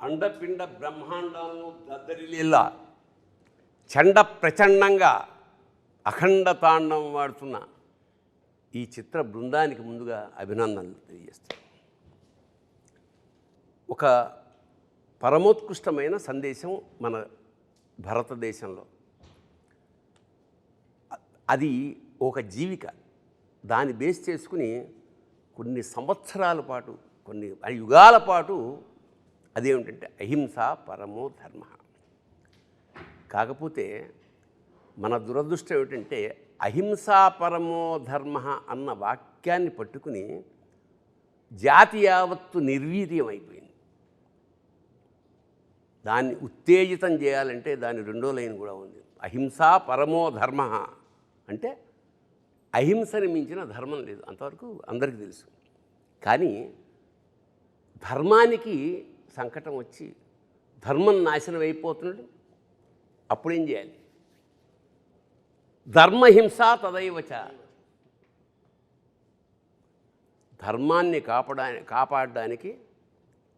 అండపిండ బ్రహ్మాండాలను దద్దరిల్లేలా చండ ప్రచండంగా అఖండ తాండవం వాడుతున్న ఈ చిత్ర బృందానికి ముందుగా అభినందనలు తెలియజేస్తాను. ఒక పరమోత్కృష్టమైన సందేశం మన భారతదేశంలో, అది ఒక జీవిక. దాన్ని బేస్ చేసుకుని కొన్ని సంవత్సరాల పాటు, కొన్ని యుగాల పాటు అదేమిటంటే అహింస పరమో ధర్మ. కాకపోతే మన దురదృష్టం ఏమిటంటే అహింసా పరమో ధర్మ అన్న వాక్యాన్ని పట్టుకుని జాతి యావత్తు నిర్వీర్యం అయిపోయింది. దాన్ని ఉత్తేజితం చేయాలంటే దాని రెండో లైన్ కూడా ఉంది. అహింసా పరమో ధర్మ అంటే అహింసని మించిన ధర్మం లేదు, అంతవరకు అందరికీ తెలుసు. కానీ ధర్మానికి సంకటం వచ్చి ధర్మం నాశనం అయిపోతున్నాడు. అప్పుడేం చేయాలి? ధర్మహింస తదైవచ. ధర్మాన్ని కాపాడడానికి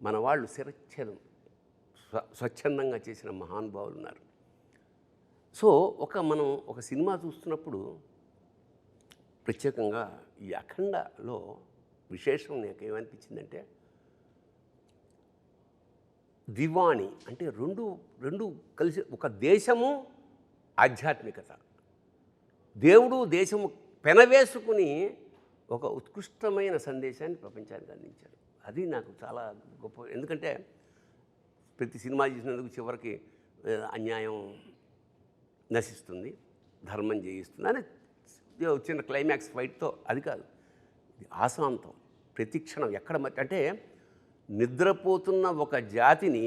మన వాళ్ళు శిరచ్ఛేదం స్వచ్ఛందంగా చేసిన మహానుభావులు ఉన్నారు. సో మనం ఒక సినిమా చూస్తున్నప్పుడు ప్రత్యేకంగా ఈ అఖండలో విశేషం నాకు ఏమనిపించిందంటే, దివాణి అంటే రెండు కలిసి, ఒక దేశము ఆధ్యాత్మికత, దేవుడు దేశము పెనవేసుకుని ఒక ఉత్కృష్టమైన సందేశాన్ని ప్రపంచానికి అందించారు. అది నాకు చాలా గొప్ప. ఎందుకంటే ప్రతి సినిమా చేసినందుకు చివరికి అన్యాయం నశిస్తుంది, ధర్మం జయిస్తుంది అని చిన్న క్లైమాక్స్ ఫైట్తో, అది కాదు, ఆశాంతం ప్రతి క్షణం ఎక్కడ అంటే నిద్రపోతున్న ఒక జాతిని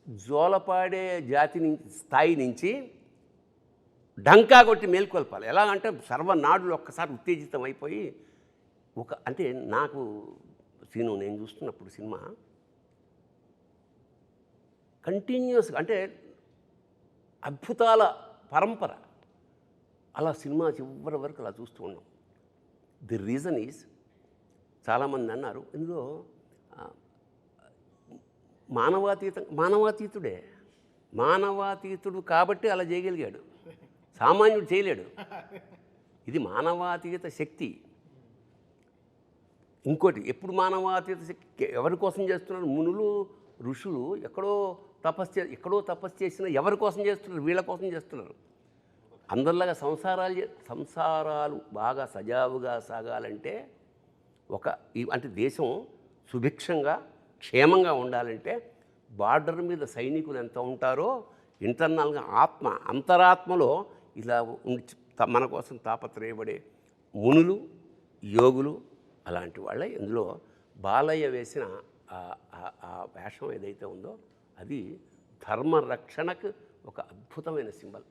జోలపాడే జాతి స్థాయి నుంచి డంకా కొట్టి మేల్కొల్పాలి. ఎలాగంటే సర్వనాడులు ఒక్కసారి ఉత్తేజితం అయిపోయి అంటే నాకు నేను చూస్తున్నప్పుడు సినిమా కంటిన్యూస్గా, అంటే అద్భుతాల పరంపర, అలా సినిమా చివరి వరకు అలా చూస్తూ ఉన్నాం. ది రీజన్ ఈజ్, చాలామంది అన్నారు ఇందులో మానవాతీతుడే, మానవాతీతుడు కాబట్టి అలా చేయగలిగాడు, సామాన్యుడు చేయలేడు. ఇది మానవాతీత శక్తి. ఇంకోటి, ఎప్పుడు మానవాతీత శక్తి ఎవరి కోసం చేస్తున్నారు? మునులు ఋషులు ఎక్కడో తపస్సు చేసిన ఎవరి కోసం చేస్తున్నారు? వీళ్ళ కోసం చేస్తున్నారు. అందరిలాగా సంసారాలు బాగా సజావుగా సాగాలంటే, అంటే దేశం సుభిక్షంగా క్షేమంగా ఉండాలంటే బార్డర్ మీద సైనికులు ఎంత ఉంటారో ఇంటర్నల్గా అంతరాత్మలో ఇలా మన కోసం తాపత్రయపడే మునులు యోగులు అలాంటి వాళ్ళే. ఇందులో బాలయ్య వేసిన ఆ వేషం ఏదైతే ఉందో అది ధర్మ రక్షణకు ఒక అద్భుతమైన సింబల్.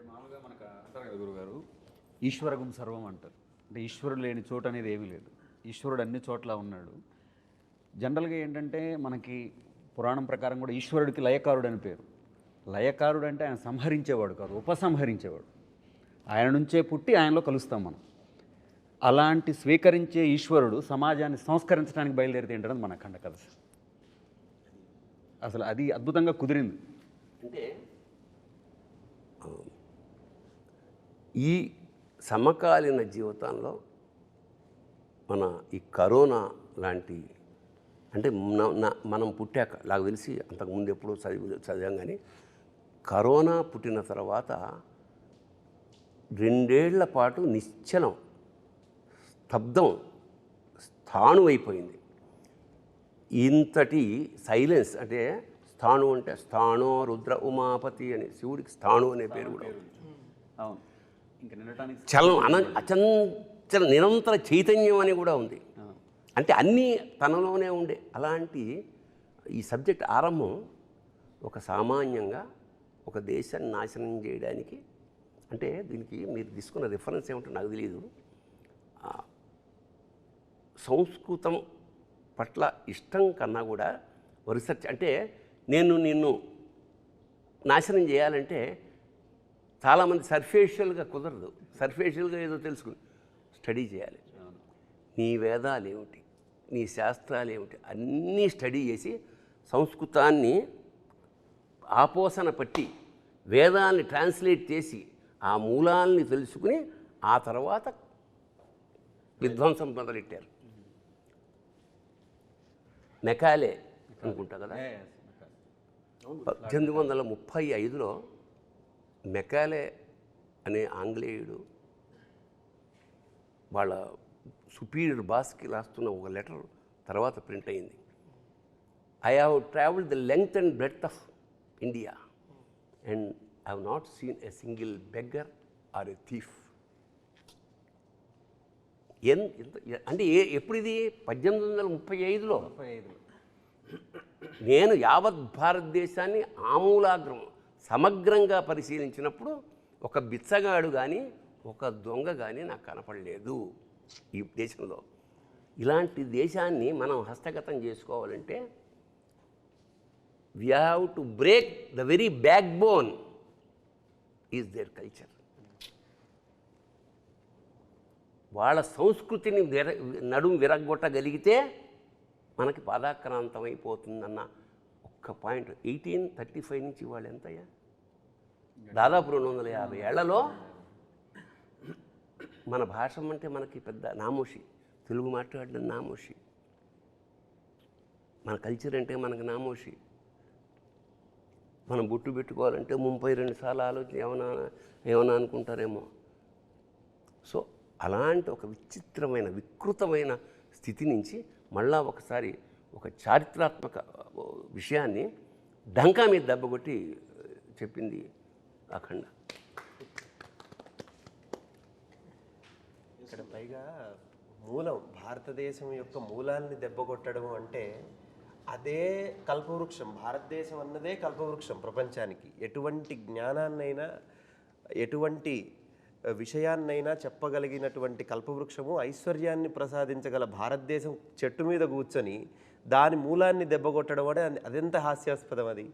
మామూలుగా మనకు అంటారు కదా గురుగారు, ఈశ్వరగం సర్వం అంటారు. అంటే ఈశ్వరుడు లేని చోటు అనేది ఏమీ లేదు, ఈశ్వరుడు అన్ని చోట్ల ఉన్నాడు. జనరల్గా ఏంటంటే మనకి పురాణం ప్రకారం కూడా ఈశ్వరుడికి లయకారుడు అని పేరు. లయకారుడు అంటే ఆయన సంహరించేవాడు కాదు, ఉపసంహరించేవాడు. ఆయన నుంచే పుట్టి ఆయనలో కలుస్తాం మనం. అలాంటి స్వీకరించే ఈశ్వరుడు సమాజాన్ని సంస్కరించడానికి బయలుదేరితే ఏంటన్నది మన అఖండ కథ. అసలు అది అద్భుతంగా కుదిరింది. అంటే ఈ సమకాలీన జీవితంలో మన ఈ కరోనా లాంటి, అంటే మనం పుట్టాక నాకు తెలిసి అంతకుముందు ఎప్పుడూ చదివాం, కానీ కరోనా పుట్టిన తర్వాత 2 ఏళ్ల పాటు నిశ్చలం, స్తబ్దం, స్థాణువైపోయింది. ఇంతటి సైలెన్స్, అంటే స్థాణు అంటే స్థాణో రుద్ర ఉమాపతి అని, శివుడికి స్థాణు అనే పేరు కూడా ఉంది. అవును, ఇంకా నిన్నటానికి చలనం, అచంచల నిరంతర చైతన్యం అని కూడా ఉంది. అంటే అన్నీ తనలోనే ఉండే అలాంటి ఈ సబ్జెక్ట్ ఆరంభం ఒక సామాన్యంగా ఒక దేశాన్ని నాశనం చేయడానికి. అంటే దీనికి మీరు తీసుకున్న రిఫరెన్స్ ఏమిటో నాకు తెలియదు. సంస్కృతం పట్ల ఇష్టం కన్నా కూడా రీసెర్చ్, అంటే నిన్ను నాశనం చేయాలంటే చాలామంది సర్ఫేషియల్గా కుదరదు, సర్ఫేషియల్గా ఏదో తెలుసుకుని స్టడీ చేయాలి. నీ వేదాలు ఏమిటి, నీ శాస్త్రాలు ఏమిటి, అన్నీ స్టడీ చేసి సంస్కృతాన్ని ఆపోసన పట్టి వేదాల్ని ట్రాన్స్లేట్ చేసి ఆ మూలాల్ని తెలుసుకుని ఆ తర్వాత విధ్వంసం మొదలెట్టారు. మెకాలే అనుకుంటా కదా, 1835లో మెకాలే అనే ఆంగ్లేయుడు వాళ్ళ సుపీరియర్ బాస్కి రాస్తున్న ఒక లెటర్ తర్వాత ప్రింట్ అయింది. I have travelled the length and breadth of India and I have not seen a single beggar or a thief. అంటే ఎప్పుడు ఇది 1835లో నేను యావత్ భారతదేశాన్ని ఆమూలాగ్రం సమగ్రంగా పరిశీలించినప్పుడు ఒక బిచ్చగాడు కానీ ఒక దొంగ కానీ నాకు కనపడలేదు ఈ దేశంలో. ఇలాంటి దేశాన్ని మనం హస్తగతం చేసుకోవాలంటే we have to break the very back bone is their culture. వాళ్ళ సంస్కృతిని నడుము విరగొట్టగలిగితే మనకి పాదాక్రాంతం అయిపోతుందన్న ఒక్క పాయింట్. 1835 నుంచి వాళ్ళు ఎంతయ్యా, దాదాపు 250 ఏళ్లలో మన భాష అంటే మనకి పెద్ద నామోషి, తెలుగు మాట్లాడడం నామోషి, మన కల్చర్ అంటే మనకు నామోషి. మనం బొట్టు పెట్టుకోవాలంటే 32 సార్లు ఆలోచన ఏమన్నా అనుకుంటారేమో. సో అలాంటి ఒక విచిత్రమైన వికృతమైన స్థితి నుంచి మళ్ళా ఒకసారి ఒక చారిత్రాత్మక విషయాన్ని డంకా మీద దెబ్బకొట్టి చెప్పింది అఖండ. ఇక్కడ పైగా మూలం, భారతదేశం యొక్క మూలాన్ని దెబ్బకొట్టడం అంటే అదే కల్పవృక్షం. భారతదేశం అన్నదే కల్పవృక్షం ప్రపంచానికి. ఎటువంటి జ్ఞానాన్నైనా ఎటువంటి విషయాన్నైనా చెప్పగలిగినటువంటి కల్పవృక్షము, ఐశ్వర్యాన్ని ప్రసాదించగల భారతదేశం చెట్టు మీద కూర్చొని దాని మూలాన్ని దెబ్బకొట్టడం అంటే అదెంత హాస్యాస్పదం. అది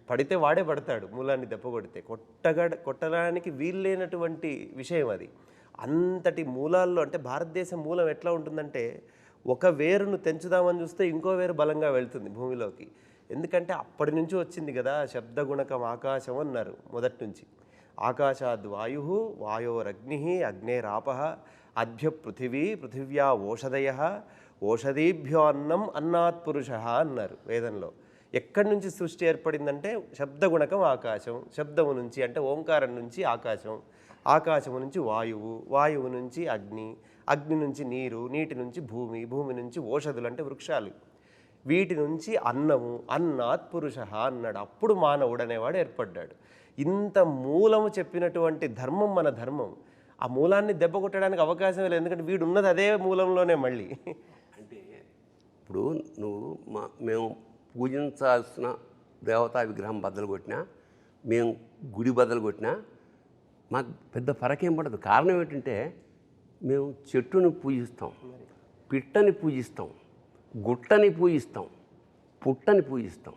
పడితే వాడే పడతాడు, మూలాన్ని దెబ్బకొడితే కొట్టడానికి వీల్లేనటువంటి విషయం అది. అంతటి మూలాల్లో అంటే భారతదేశం మూలం ఎట్లా ఉంటుందంటే ఒక వేరును తెంచుదామని చూస్తే ఇంకో వేరు బలంగా వెళ్తుంది భూమిలోకి. ఎందుకంటే అప్పటి నుంచి వచ్చింది కదా శబ్దగుణకం ఆకాశం అన్నారు మొదటి నుంచి. ఆకాశాద్ వాయు, వాయోరగ్ని, అగ్నేరాప, అద్భ్య పృథివీ, పృథివ్యా ఓషధయ, ఓషధీభ్యో అన్నం, అన్నాత్ పురుష అన్నారు వేదంలో. ఎక్కడి నుంచి సృష్టి ఏర్పడిందంటే శబ్దగుణకం ఆకాశం, శబ్దము నుంచి అంటే ఓంకారం నుంచి ఆకాశం, ఆకాశము నుంచి వాయువు, వాయువు నుంచి అగ్ని, అగ్ని నుంచి నీరు, నీటి నుంచి భూమి, భూమి నుంచి ఓషధులు అంటే వృక్షాలు, వీటి నుంచి అన్నము, అన్నాత్ పురుష అన్నాడు. అప్పుడు మానవుడు అనేవాడు ఏర్పడ్డాడు. ఇంత మూలము చెప్పినటువంటి ధర్మం మన ధర్మం. ఆ మూలాన్ని దెబ్బ కొట్టడానికి అవకాశం లేదు, ఎందుకంటే వీడు ఉన్నది అదే మూలంలోనే. మళ్ళీ అంటే ఇప్పుడు నువ్వు మేము పూజించాల్సిన దేవతా విగ్రహం బద్దలు కొట్టినా, మేము గుడి బద్దలు కొట్టినా మాకు పెద్ద ఫరకేం పడదు. కారణం ఏంటంటే మేము చెట్టుని పూజిస్తాం, పిట్టని పూజిస్తాం, గుట్టని పూజిస్తాం, పుట్టని పూజిస్తాం.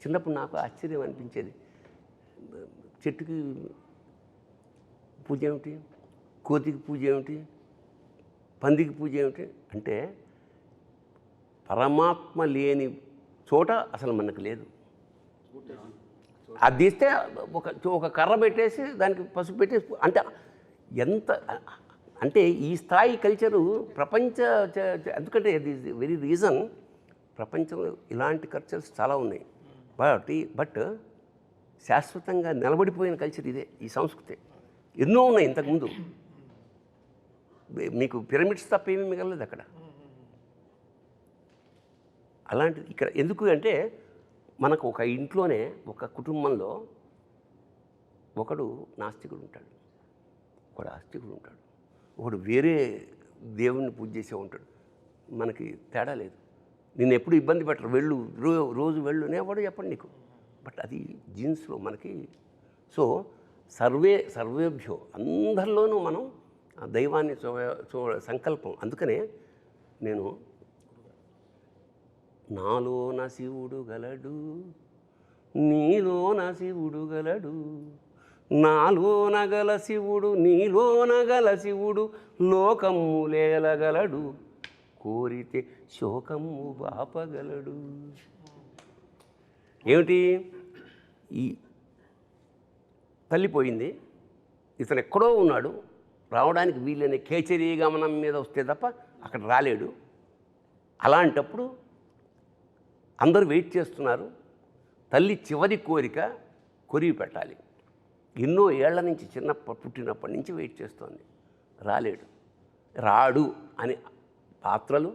చిన్నప్పుడు నాకు ఆశ్చర్యం అనిపించేది, చెట్టుకి పూజ ఏమిటి, కోతికి పూజ ఏమిటి, పందికి పూజ ఏమిటి అంటే పరమాత్మ లేని చోట అసలు మనకు లేదు. అది తీస్తే ఒక కర్ర పెట్టేసి దానికి పసుపు పెట్టేసి అంటే ఎంత అంటే ఈ స్థాయి కల్చరు ప్రపంచ ఎందుకంటే ఇది వెరీ రీజన్ ప్రపంచంలో ఇలాంటి కల్చర్స్ చాలా ఉన్నాయి. బట్ శాశ్వతంగా నిలబడిపోయిన కల్చర్ ఇదే, ఈ సంస్కృతి. ఎన్నో ఉన్నాయి ఇంతకుముందు, మీకు పిరమిడ్స్ తప్ప ఏమీ మిగలలేదు అక్కడ. అలాంటిది ఇక్కడ ఎందుకు అంటే మనకు ఒక ఇంట్లోనే ఒక కుటుంబంలో ఒకడు నాస్తికుడు ఉంటాడు, ఒకడు ఆస్తికుడు ఉంటాడు, ఒకడు వేరే దేవుణ్ణి పూజ చేసే ఉంటాడు. మనకి తేడా లేదు. నేను ఎప్పుడు ఇబ్బంది పెట్టరు, వెళ్ళు రోజు వెళ్ళు అనేవాడు చెప్పండి నీకు. బట్ అది జీన్స్లో మనకి. సో సర్వేభ్యో అందరిలోనూ మనం దైవాన్ని సంకల్పం. అందుకనే నేను నాలోన శివుడు గలడు, నీలోన శివుడు గలడు, నాలోన గల శివుడు నీలోన గల శివుడు లోకమ్ములేలగలడు కోరితే శోకమ్ము బాపగలడు. ఏమిటి? ఈ తల్లిపోయింది, ఇతను ఎక్కడో ఉన్నాడు, రావడానికి వీళ్ళని కేచరీ గమనం మీద వస్తే తప్ప అక్కడ రాలేడు. అలాంటప్పుడు అందరూ వెయిట్ చేస్తున్నారు. తల్లి చివరి కోరిక కొరివి పెట్టాలి. ఎన్నో ఏళ్ల నుంచి పుట్టినప్పటి నుంచి వెయిట్ చేస్తోంది, రాలేడు. రాడు అని పాత్రలు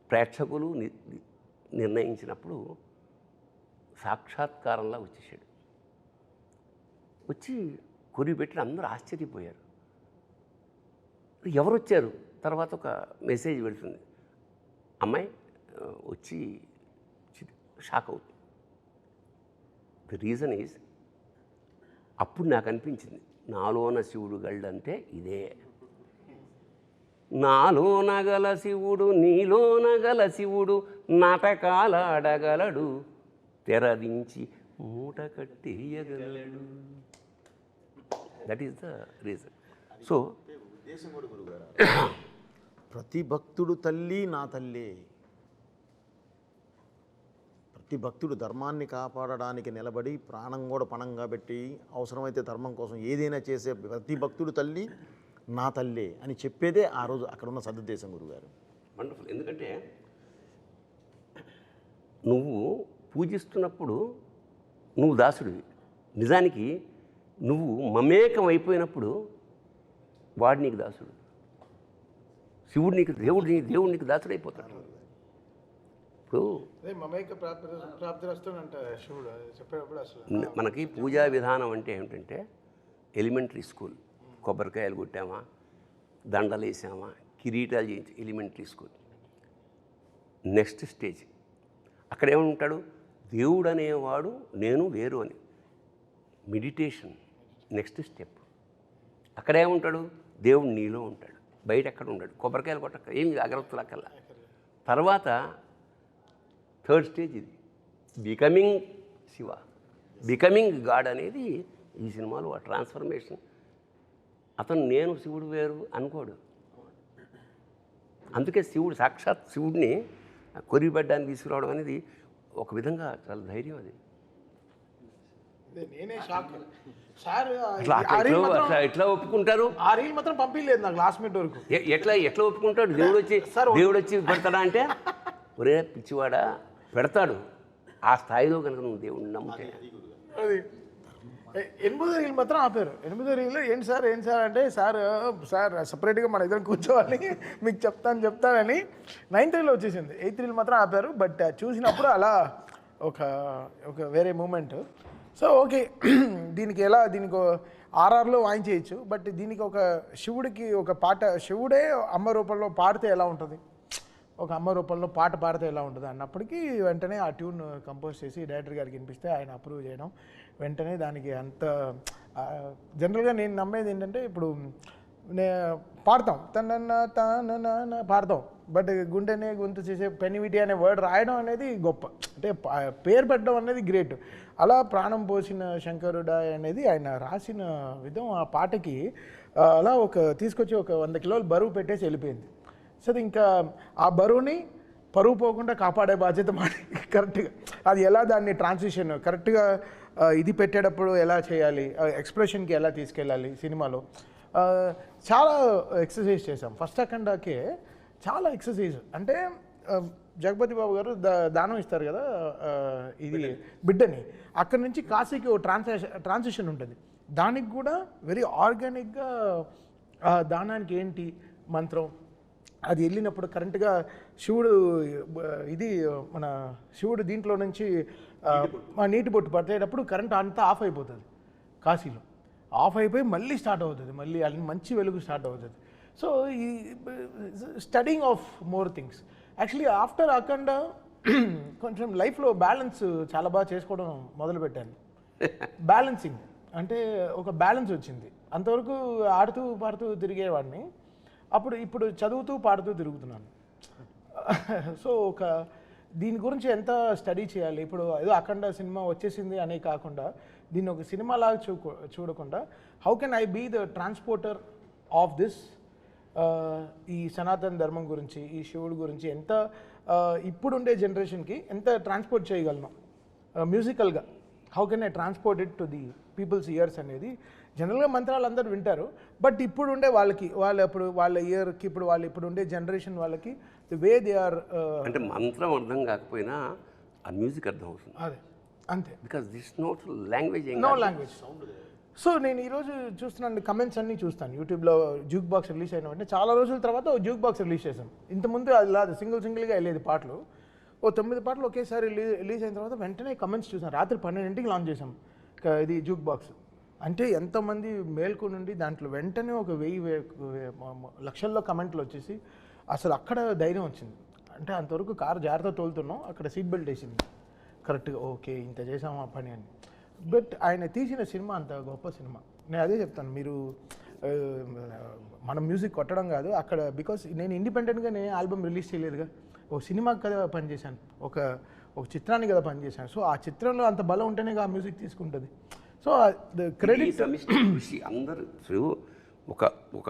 ప్రేక్షకులు నిర్ణయించినప్పుడు సాక్షాత్కారంలా వచ్చేసాడు. వచ్చి కొరివి పెట్టి అందరూ ఆశ్చర్యపోయారు. ఎవరు వచ్చారు? తర్వాత ఒక మెసేజ్ వెళ్తుంది, అమ్మాయి వచ్చి షాక్ అవుతుంది. ది రీజన్ ఈజ్, అప్పుడు నాకు అనిపించింది నాలోన శివుడు గళ్ళంటే ఇదే. నాలోన గల శివుడు నీలోన గల శివుడు నాటకాలాడగలడు తెరదించి మూట కట్టేయగలడు. That is the reason. So ప్రతి భక్తుడు తల్లి నా తల్లే. ప్రతి భక్తుడు ధర్మాన్ని కాపాడడానికి నిలబడి ప్రాణం కూడా పణంగా పెట్టి అవసరమైతే ధర్మం కోసం ఏదైనా చేసే ప్రతి భక్తుడు తల్లి నా తల్లే అని చెప్పేదే ఆ రోజు అక్కడ ఉన్న సద్దేశం గురుగారు. వండర్ఫుల్. ఎందుకంటే నువ్వు పూజిస్తున్నప్పుడు నువ్వు దాసుడివి, నిజానికి నువ్వు మమేకం అయిపోయినప్పుడు వాడు నీకు దాసుడు, శివుడు నీకు దేవుడు నీకు దాసుడు అయిపోతాడు. ఇప్పుడు మనకి పూజా విధానం అంటే ఏమిటంటే ఎలిమెంటరీ స్కూల్, కొబ్బరికాయలు కొట్టామా, దండలు వేసామా, కిరీటాలు చేయించి ఎలిమెంటరీ స్కూల్. నెక్స్ట్ స్టేజ్ అక్కడ ఏమంటాడు, దేవుడు అనేవాడు నేను వేరు అని, మెడిటేషన్ నెక్స్ట్ స్టెప్. అక్కడేముంటాడు, దేవుడు నీలో ఉంటాడు, బయట ఎక్కడ ఉంటాడు, కొబ్బరికాయలు కొట్టక ఏమి అగరత్తులు అక్కర్లా. తర్వాత థర్డ్ స్టేజ్ ఇది, బికమింగ్ శివ, బికమింగ్ గాడ్ అనేది ఈ సినిమాలో ఆ ట్రాన్స్ఫర్మేషన్. అతను నేను శివుడు వేరు అనుకోడు. అందుకే శివుడు సాక్షాత్ శివుడిని కొరిబెడ్డానికి తీసుకురావడం అనేది ఒక విధంగా చాలా ధైర్యం. అది నేనే షాక్ సార్. ఎట్లా ఒప్పుకుంటారు? ఆ రీల్ మాత్రం పంపించలేదు నాకు లాస్ట్ మినిట్ వరకు. ఎట్లా ఒప్పుకుంటాడు? దేవుడు వచ్చి పెడతాడా అంటే, ఒరే పిచ్చివాడా పెడతాడు. ఆ స్థాయిలో కనుక నువ్వు దేవుడిని నమ్ముతే. అది 8వ రీల్ మాత్రం ఆపారు. 8వ రీల్ ఏంటి సార్ అంటే, సార్ సపరేట్గా మన ఇద్దరం కూర్చోవాలి మీకు చెప్తానని 9th రీల్ వచ్చేసింది. 8th రీల్ మాత్రం ఆపారు. బట్ చూసినప్పుడు అలా ఒక వేరే మూమెంట్. సో ఓకే, దీనికి ఆర్ఆర్లో వాయించేయచ్చు. బట్ దీనికి ఒక శివుడికి ఒక పాట, శివుడే అమ్మ రూపంలో పాడితే ఎలా ఉంటుంది, ఒక అమ్మ రూపంలో పాట పాడితే ఎలా ఉంటుంది అన్నప్పటికీ వెంటనే ఆ ట్యూన్ కంపోజ్ చేసి డైరెక్టర్ గారికి వినిపిస్తే ఆయన అప్రూవ్ చేయడం, వెంటనే దానికి అంత జనరల్గా నేను నమ్మేది ఏంటంటే, ఇప్పుడు పాడతాం తన పాడతాం, బట్ గుండెనే గొంతు చేసే పెనివిటి అనే వర్డ్ రాయడం అనేది గొప్ప, అంటే పేరు పెట్టడం అనేది గ్రేట్. అలా ప్రాణం పోసిన శంకరుడా అనేది ఆయన రాసిన విధం ఆ పాటకి అలా తీసుకొచ్చి ఒక 100 కిలోలు బరువు పెట్టేసి వెళ్ళిపోయింది. సో ఇంకా ఆ బరువుని పరువు పోకుండా కాపాడే బాధ్యత మాది కరెక్ట్గా. అది ఎలా దాన్ని ట్రాన్సిషన్ కరెక్ట్గా ఇది పెట్టేటప్పుడు ఎలా చేయాలి, ఎక్స్ప్రెషన్కి ఎలా తీసుకెళ్ళాలి సినిమాలో చాలా ఎక్సర్సైజ్ చేసాం. ఫస్ట్ అఖండాకే చాలా ఎక్సర్సైజ్. అంటే జగపతి బాబు గారు దానం ఇస్తారు కదా, ఇది బిడ్డని, అక్కడి నుంచి కాశీకి ఓ ట్రాన్సిషన్ ఉంటుంది. దానికి కూడా వెరీ ఆర్గానిక్గా దానానికి ఏంటి మంత్రం, అది వెళ్ళినప్పుడు కరెంట్గా శివుడు మన శివుడు దీంట్లో నుంచి నీటి బొట్టు పట్టేటప్పుడు కరెంట్ అంతా ఆఫ్ అయిపోతుంది. కాశీలో ఆఫ్ అయిపోయి మళ్ళీ స్టార్ట్ అవుతుంది, మళ్ళీ మంచి వెలుగు స్టార్ట్ అవుతుంది. సో ఈ studying of more things. Actually after Akhanda కొంచెం లైఫ్లో బ్యాలెన్స్ చాలా బాగా చేసుకోవడం మొదలుపెట్టాను. బ్యాలెన్సింగ్ అంటే ఒక బ్యాలెన్స్ వచ్చింది. అంతవరకు ఆడుతూ పాడుతూ తిరిగేవాడిని, ఇప్పుడు చదువుతూ పాడుతూ తిరుగుతున్నాను. సో దీని గురించి ఎంత స్టడీ చేయాలి, ఇప్పుడు ఏదో అఖండ సినిమా వచ్చేసింది అనే కాకుండా దీన్ని ఒక సినిమా లాగా చూడకుండా how can I be the transporter of this, ఈ సనాతన ధర్మం గురించి, ఈ శివుడు గురించి ఎంత ఇప్పుడుండే జనరేషన్కి ఎంత ట్రాన్స్పోర్ట్ చేయగలను మ్యూజికల్గా. How can I transport it to the people's ears అనేది. జనరల్గా మంత్రాలు అందరూ వింటారు, బట్ ఇప్పుడు ఉండే వాళ్ళకి, వాళ్ళ ఇయర్కి, ఇప్పుడు ఉండే జనరేషన్ వాళ్ళకి ది వే దే ఆర్, అంటే మంత్రం అర్థం కాకపోయినా ఆ మ్యూజిక్ అర్థం అవుతుంది. అదే అంతే, because this note language. No language. So నేను ఈరోజు చూస్తున్నాను కమెంట్స్ అన్నీ చూస్తాను యూట్యూబ్లో. జ్యూక్ బాక్స్ రిలీజ్ అయిన వెంటనే చాలా రోజుల తర్వాత ఓ జ్యూక్ బాక్స్ రిలీజ్ చేశాం. ఇంతకుముందు అది లేదు, సింగిల్గా వెళ్ళేది పాటలు. ఓ 9 పాటలు ఒకేసారి రిలీజ్ అయిన తర్వాత వెంటనే కమెంట్స్ చూసాను. రాత్రి 12ంటికి లాంచ్ చేసాం ఇది జ్యూక్ బాక్స్. అంటే ఎంతమంది మేల్కొని ఉండి దాంట్లో వెంటనే ఒక 1000 లక్షల్లో కమెంట్లు వచ్చేసి అసలు అక్కడ ధైర్యం వచ్చింది. అంటే అంతవరకు కారు జాగ్రత్త తోలుతున్నాం, అక్కడ సీట్ బెల్ట్ వేసింది కరెక్ట్గా, ఓకే ఇంత చేసాము ఆ పని అని. బట్ ఆయన తీసిన సినిమా అంత గొప్ప సినిమా. నేను అదే చెప్తాను, మీరు మనం మ్యూజిక్ కొట్టడం కాదు అక్కడ, బికాస్ నేను ఇండిపెండెంట్గా నేను ఆల్బమ్ రిలీజ్ చేయలేదుగా, ఒక సినిమాకి కదా పనిచేశాను, ఒక చిత్రానికి కదా పనిచేశాను. సో ఆ చిత్రంలో అంత బలం ఉంటేనే ఆ మ్యూజిక్ తీసుకుంటుంది. సో క్రెడిట్ కృషి అందరూ ఒక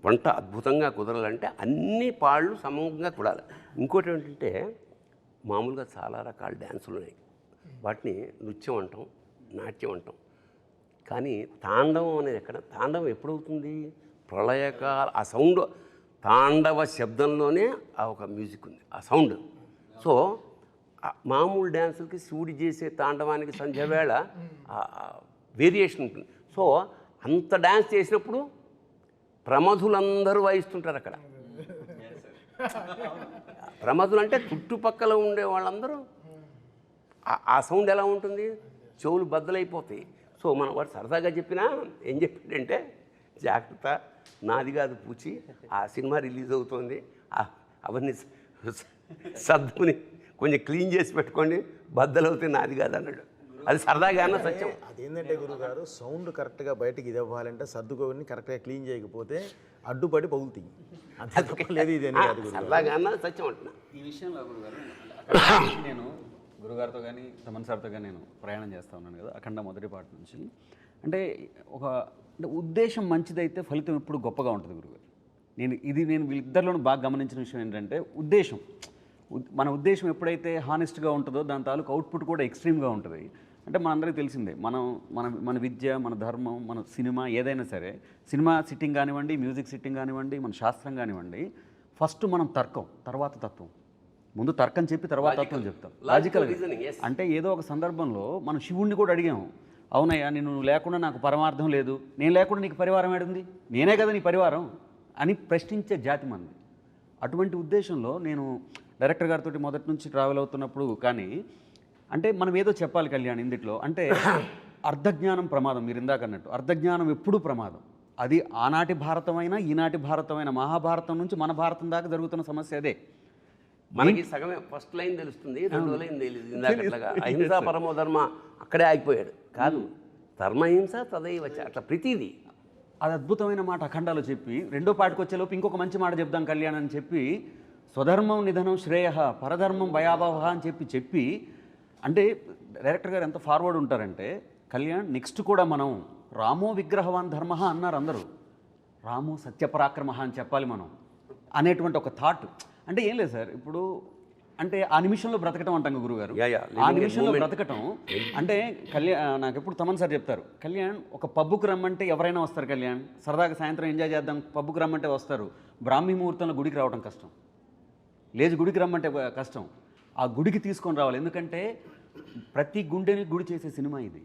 వంట అద్భుతంగా కుదరాలంటే అన్ని పాళ్ళు సమంగా కుడాలి. ఇంకోటి ఏంటంటే మామూలుగా చాలా రకాల డ్యాన్సులు ఉన్నాయి, వాటిని నృత్యం అంటాం, నాట్యం అంటాం. కానీ తాండవం అనేది ఎక్కడ? తాండవం ఎప్పుడవుతుంది? ప్రళయకాల ఆ సౌండ్, తాండవ శబ్దంలోనే ఆ ఒక మ్యూజిక్ ఉంది, ఆ సౌండ్. సో మామూలు డ్యాన్సులకి శివుడి చేసే తాండవానికి సంధ్యవేళ వేరియేషన్ ఉంటుంది. సో అంత డ్యాన్స్ చేసినప్పుడు ప్రమధులందరూ వాయిస్తుంటారు అక్కడ. ప్రమధులు అంటే చుట్టుపక్కల ఉండే వాళ్ళందరూ. ఆ సౌండ్ ఎలా ఉంటుంది? చెవులు బద్దలైపోతాయి. సో మనం వాడు సరదాగా చెప్పినా ఏం చెప్పాడంటే, జాగ్రత్త నాది కాదు పూచి, ఆ సినిమా రిలీజ్ అవుతుంది, అవన్నీ సర్దుకుని కొంచెం క్లీన్ చేసి పెట్టుకోండి, బద్దలవుతాయి, నాది కాదు అన్నాడు. అది సరదాగా అన్న సత్యం. అదేంటంటే గురుగారు, సౌండ్ కరెక్ట్గా బయటకి ఇది అవ్వాలంటే సర్దుకొని కరెక్ట్గా క్లీన్ చేయకపోతే అడ్డుపడి పగులుతాయి. అంతే తప్ప లేదు, ఇది సరదాగా అన్న సత్యం అంటున్నా. ఈ విషయంలో గురుగారు నేను గురుగారితో కానీ తమన్ సార్తో కానీ నేను ప్రయాణం చేస్తూ ఉన్నాను కదా అఖండ మొదటి పాట నుంచి. అంటే అంటే ఉద్దేశం మంచిదైతే ఫలితం ఎప్పుడు గొప్పగా ఉంటుంది గురుగారు. నేను వీళ్ళిద్దరిలోనూ బాగా గమనించిన విషయం ఏంటంటే ఉద్దేశం. మన ఉద్దేశం ఎప్పుడైతే హానెస్ట్గా ఉంటుందో దాని తాలూకు అవుట్పుట్ కూడా ఎక్స్ట్రీమ్గా ఉంటుంది. అంటే మనందరికీ తెలిసిందే, మన విద్య, మన ధర్మం, మన సినిమా ఏదైనా సరే, సినిమా సిట్టింగ్ కానివ్వండి, మ్యూజిక్ సిట్టింగ్ కానివ్వండి, మన శాస్త్రం కానివ్వండి, ఫస్ట్ మనం తర్కం, తర్వాత తత్వం. ముందు తర్కం చెప్పి తర్వాత తత్వం చెప్తాం, లాజికల్. అంటే ఏదో ఒక సందర్భంలో మనం శివుణ్ణి కూడా అడిగాము, అవునయ్యా నువ్వు లేకుండా నాకు పరమార్థం లేదు, నేను లేకుండా నీకు పరివారం ఏడుంది, నేనే కదా నీ పరివారం అని ప్రశ్నించే జాతి మంది. అటువంటి ఉద్దేశంలో నేను డైరెక్టర్ గారితో మొదటి నుంచి ట్రావెల్ అవుతున్నప్పుడు కానీ, అంటే మనం ఏదో చెప్పాలి కళ్యాణ్ ఇందులో, అంటే అర్ధజ్ఞానం ప్రమాదం. మీరు ఇందాక అన్నట్టు అర్ధజ్ఞానం ఎప్పుడూ ప్రమాదం. అది ఆనాటి భారతమైనా ఈనాటి భారతమైన, మహాభారతం నుంచి మన భారతం దాకా జరుగుతున్న సమస్య అదే. మనకి సగమే ఫస్ట్ లైన్ తెలుస్తుంది, రెండో లైన్ తెలియదు. ఇందాకట్లాగా అహింసా పరమో ధర్మ అక్కడే ఆగిపోయాడు. కాదు, ధర్మహింస తదైవ చ, అట్లా ప్రతిదీ. అది అద్భుతమైన మాట అఖండాలో చెప్పి, రెండో పాటకు వచ్చేలోపు ఇంకొక మంచి మాట చెప్దాం కళ్యాణ్ అని చెప్పి, స్వధర్మం నిధనం శ్రేయ పరధర్మం భయాభవ అని చెప్పి అంటే డైరెక్టర్ గారు ఎంత ఫార్వర్డ్ ఉంటారంటే, కళ్యాణ్ నెక్స్ట్ కూడా మనం రామో విగ్రహవాన్ ధర్మ అన్నారు అందరూ, రామో సత్యపరాక్రమ అని చెప్పాలి మనం అనేటువంటి ఒక థాట్. అంటే ఏం లేదు సార్, ఇప్పుడు అంటే ఆ నిమిషంలో బ్రతకటం అంటాం గురుగారు. ఆ నిమిషంలో బ్రతకటం అంటే నాకు ఎప్పుడు తమన్ సార్ చెప్తారు, కళ్యాణ్ ఒక పబ్బుకు రమ్మంటే ఎవరైనా వస్తారు కళ్యాణ్, సరదాగా సాయంత్రం ఎంజాయ్ చేద్దాం పబ్బుకు రమ్మంటే వస్తారు. బ్రాహ్మీ ముహూర్తంలో గుడికి రావడం కష్టం, లేచి గుడికి రమ్మంటే కష్టం. ఆ గుడికి తీసుకొని రావాలి, ఎందుకంటే ప్రతి గుండెని గుడి చేసే సినిమా ఇది,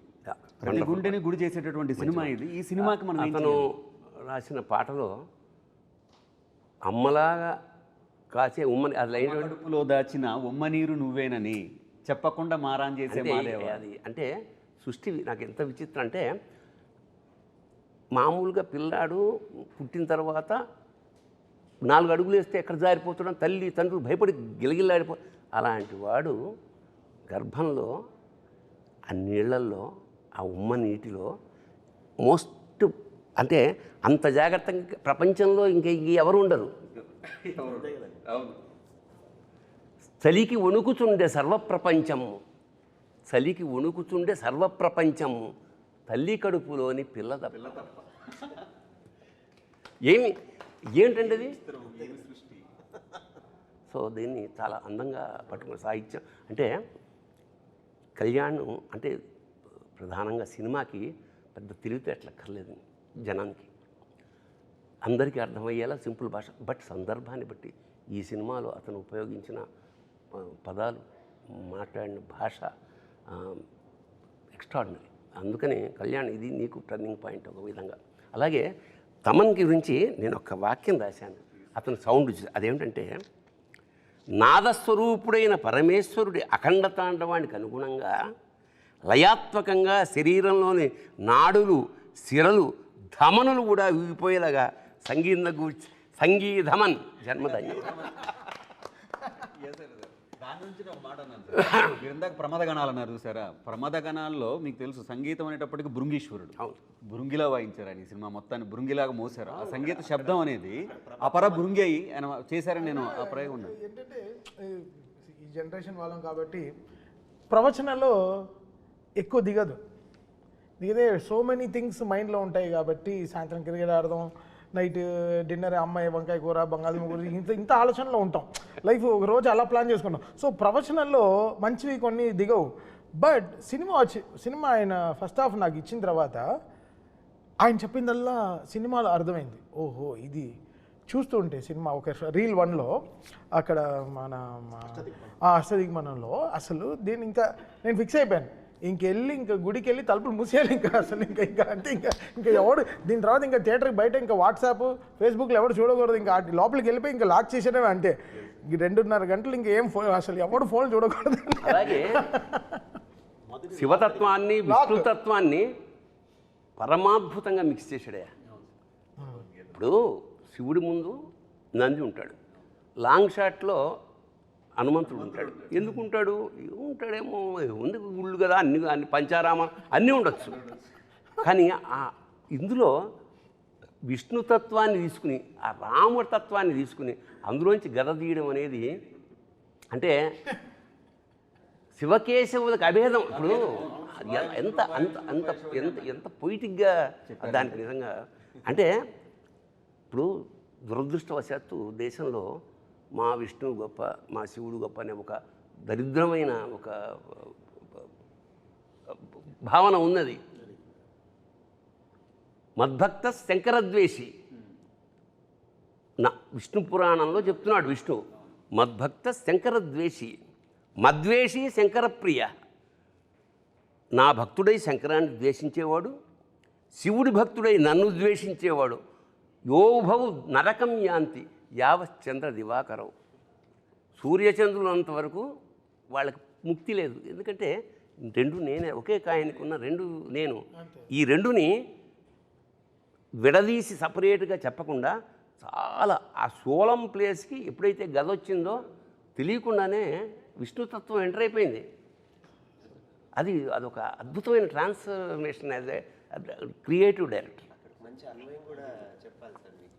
ప్రతి గుండెని గుడి చేసేటటువంటి సినిమా ఇది. ఈ సినిమాకి మనం అతను రాసిన పాటలో అమ్మలాగా కాచే ఉమ్మని, అది కడుపులో దాచిన ఉమ్మ నీరు నువ్వేనని చెప్పకుండా మారాన్ చేసే మాదేవా. అది అంటే సృష్టి నాకు ఎంత విచిత్రం అంటే, మామూలుగా పిల్లాడు పుట్టిన తర్వాత 4 అడుగులు వేస్తే ఎక్కడ జారిపోతున్నాడు, తల్లి తండ్రులు భయపడి గిలగిల్లాడిపో, అలాంటి వాడు గర్భంలో ఆ నీళ్లల్లో, ఆ ఉమ్మ నీటిలో మోస్ట్ అంటే అంత జాగ్రత్తగా ప్రపంచంలో ఎవరు ఉండరు. చలికి వణుకుచుండే సర్వప్రపంచము, చలికి వణుకుచుండే సర్వప్రపంచము తల్లి కడుపులోని పిల్ల తప్ప ఏంటంటే అది. సో దీన్ని చాలా అందంగా పట్టుకున్న సాహిత్యం అంటే కళ్యాణ్ అంటే ప్రధానంగా సినిమాకి పెద్ద తెలివితేటలక్కర్లేదు జనానికి, అందరికీ అర్థమయ్యేలా సింపుల్ భాష. బట్ సందర్భాన్ని బట్టి ఈ సినిమాలో అతను ఉపయోగించిన పదాలు, మాట్లాడిన భాష ఎక్స్ట్రాడినరీ. అందుకని కళ్యాణ్ ఇది నీకు టర్నింగ్ పాయింట్ ఒక విధంగా. అలాగే తమన్ గురించి నేను ఒక వాక్యం రాశాను, అతను సౌండ్ అదేమిటంటే, నాదస్వరూపుడైన పరమేశ్వరుడి అఖండ తాండవానికి అనుగుణంగా లయాత్మకంగా శరీరంలోని నాడులు, సిరలు, ధమనులు కూడా ఊగిపోయేలాగా సంగీధమన్ జన్మధన్యం. దాని నుంచి ఒక మాట అన్నాను సార్. మీరు ఇందాక ప్రమాద గణాలు అన్నారు చూసారా, ప్రమాద గణాల్లో మీకు తెలుసు సంగీతం అనేటప్పటికి భృంగీశ్వరుడు, భృంగిలా వాయించారు ఆయన ఈ సినిమా మొత్తాన్ని, భృంగిలాగా మోసారు. ఆ సంగీత శబ్దం అనేది అపర భృంగి అయి ఆయన చేశారని నేను ఆ ప్రయోగం ఉన్నాను. ఏంటంటే ఈ జనరేషన్ వాళ్ళం కాబట్టి ప్రవచనాల్లో ఎక్కువ దిగదే సో మెనీ థింగ్స్ మైండ్లో ఉంటాయి కాబట్టి సాయంత్రం క్రికెట్ ఆడదాం, నైట్ డిన్నర్ అమ్మాయి వంకాయ కూర బంగాళదుంప కూర, ఇంత ఆలోచనలో ఉంటాం. లైఫ్ ఒక రోజు అలా ప్లాన్ చేసుకుంటాం. సో ప్రవచనంలో మంచివి కొన్ని దిగవు. బట్ సినిమా ఆయన ఫస్ట్ హాఫ్ నాకు ఇచ్చిన తర్వాత ఆయన చెప్పిందల్లా సినిమాలో అర్థమైంది. ఓహో ఇది చూస్తుంటే సినిమా ఒక రీల్ 1లో అక్కడ మన అష్టదిగ్మనంలో అసలు దీన్ని ఇంకా నేను ఫిక్స్ అయిపోయాను, ఇంకా గుడికి వెళ్ళి తలుపులు మూసేయాలి ఇంకా అసలు ఇంకా అంటే ఇంకా ఎవడు దీని తర్వాత ఇంకా థియేటర్కి బయట ఇంకా వాట్సాప్ ఫేస్బుక్లో ఎవడు చూడకూడదు, ఇంకా లోపలికి వెళ్ళిపోయి ఇంకా లాక్ చేసేయడమే అంతే. 2.5 గంటలు ఇంకేం అసలు ఎవడు ఫోన్ చూడకూడదు. అలాగే శివతత్వాన్ని విష్ణుతత్వాన్ని పరమాద్భుతంగా మిక్స్ చేశాడే. ఇప్పుడు శివుడి ముందు నంది ఉంటాడు, లాంగ్ షాట్లో హనుమంతుడు ఉంటాడు. ఎందుకు ఉంటాడేమో ఉంది గుళ్ళు కదా, అన్ని పంచారామ అన్నీ ఉండొచ్చు. కానీ ఇందులో విష్ణుతత్వాన్ని తీసుకుని ఆ రాముడి తత్వాన్ని తీసుకుని అందులోంచి గద తీయడం అనేది అంటే శివకేశవులకు అభేదం. ఇప్పుడు ఎంత అంత అంత ఎంత ఎంత పొయిటిక్గా దానికి నిజంగా అంటే ఇప్పుడు దురదృష్టవశాత్తు దేశంలో మా విష్ణువు గొప్ప, మా శివుడు గొప్ప అనే ఒక దరిద్రమైన ఒక భావన ఉన్నది. మద్భక్త శంకరద్వేషి నా విష్ణు పురాణంలో చెప్తున్నాడు విష్ణు, మద్భక్త శంకరద్వేషి మద్వేషి శంకరప్రియ. నా భక్తుడై శంకరాన్ని ద్వేషించేవాడు, శివుడి భక్తుడై నన్ను ద్వేషించేవాడు యోభౌ నరకం యాంతి యావశ్చంద్ర దివాకరం. సూర్యచంద్రులంతవరకు వాళ్ళకి ముక్తి లేదు. ఎందుకంటే రెండు నేనే, ఒకే కాయనికి ఉన్న రెండు నేను. ఈ రెండుని విడదీసి సపరేట్గా చెప్పకుండా చాలా ఆ సోలం ప్లేస్కి ఎప్పుడైతే గద వచ్చిందో తెలియకుండానే విష్ణుతత్వం ఎంటర్ అయిపోయింది. అదొక అద్భుతమైన transformation as a creative director. మంచి అన్వయం కూడా చెప్పాలి సార్ మీకు.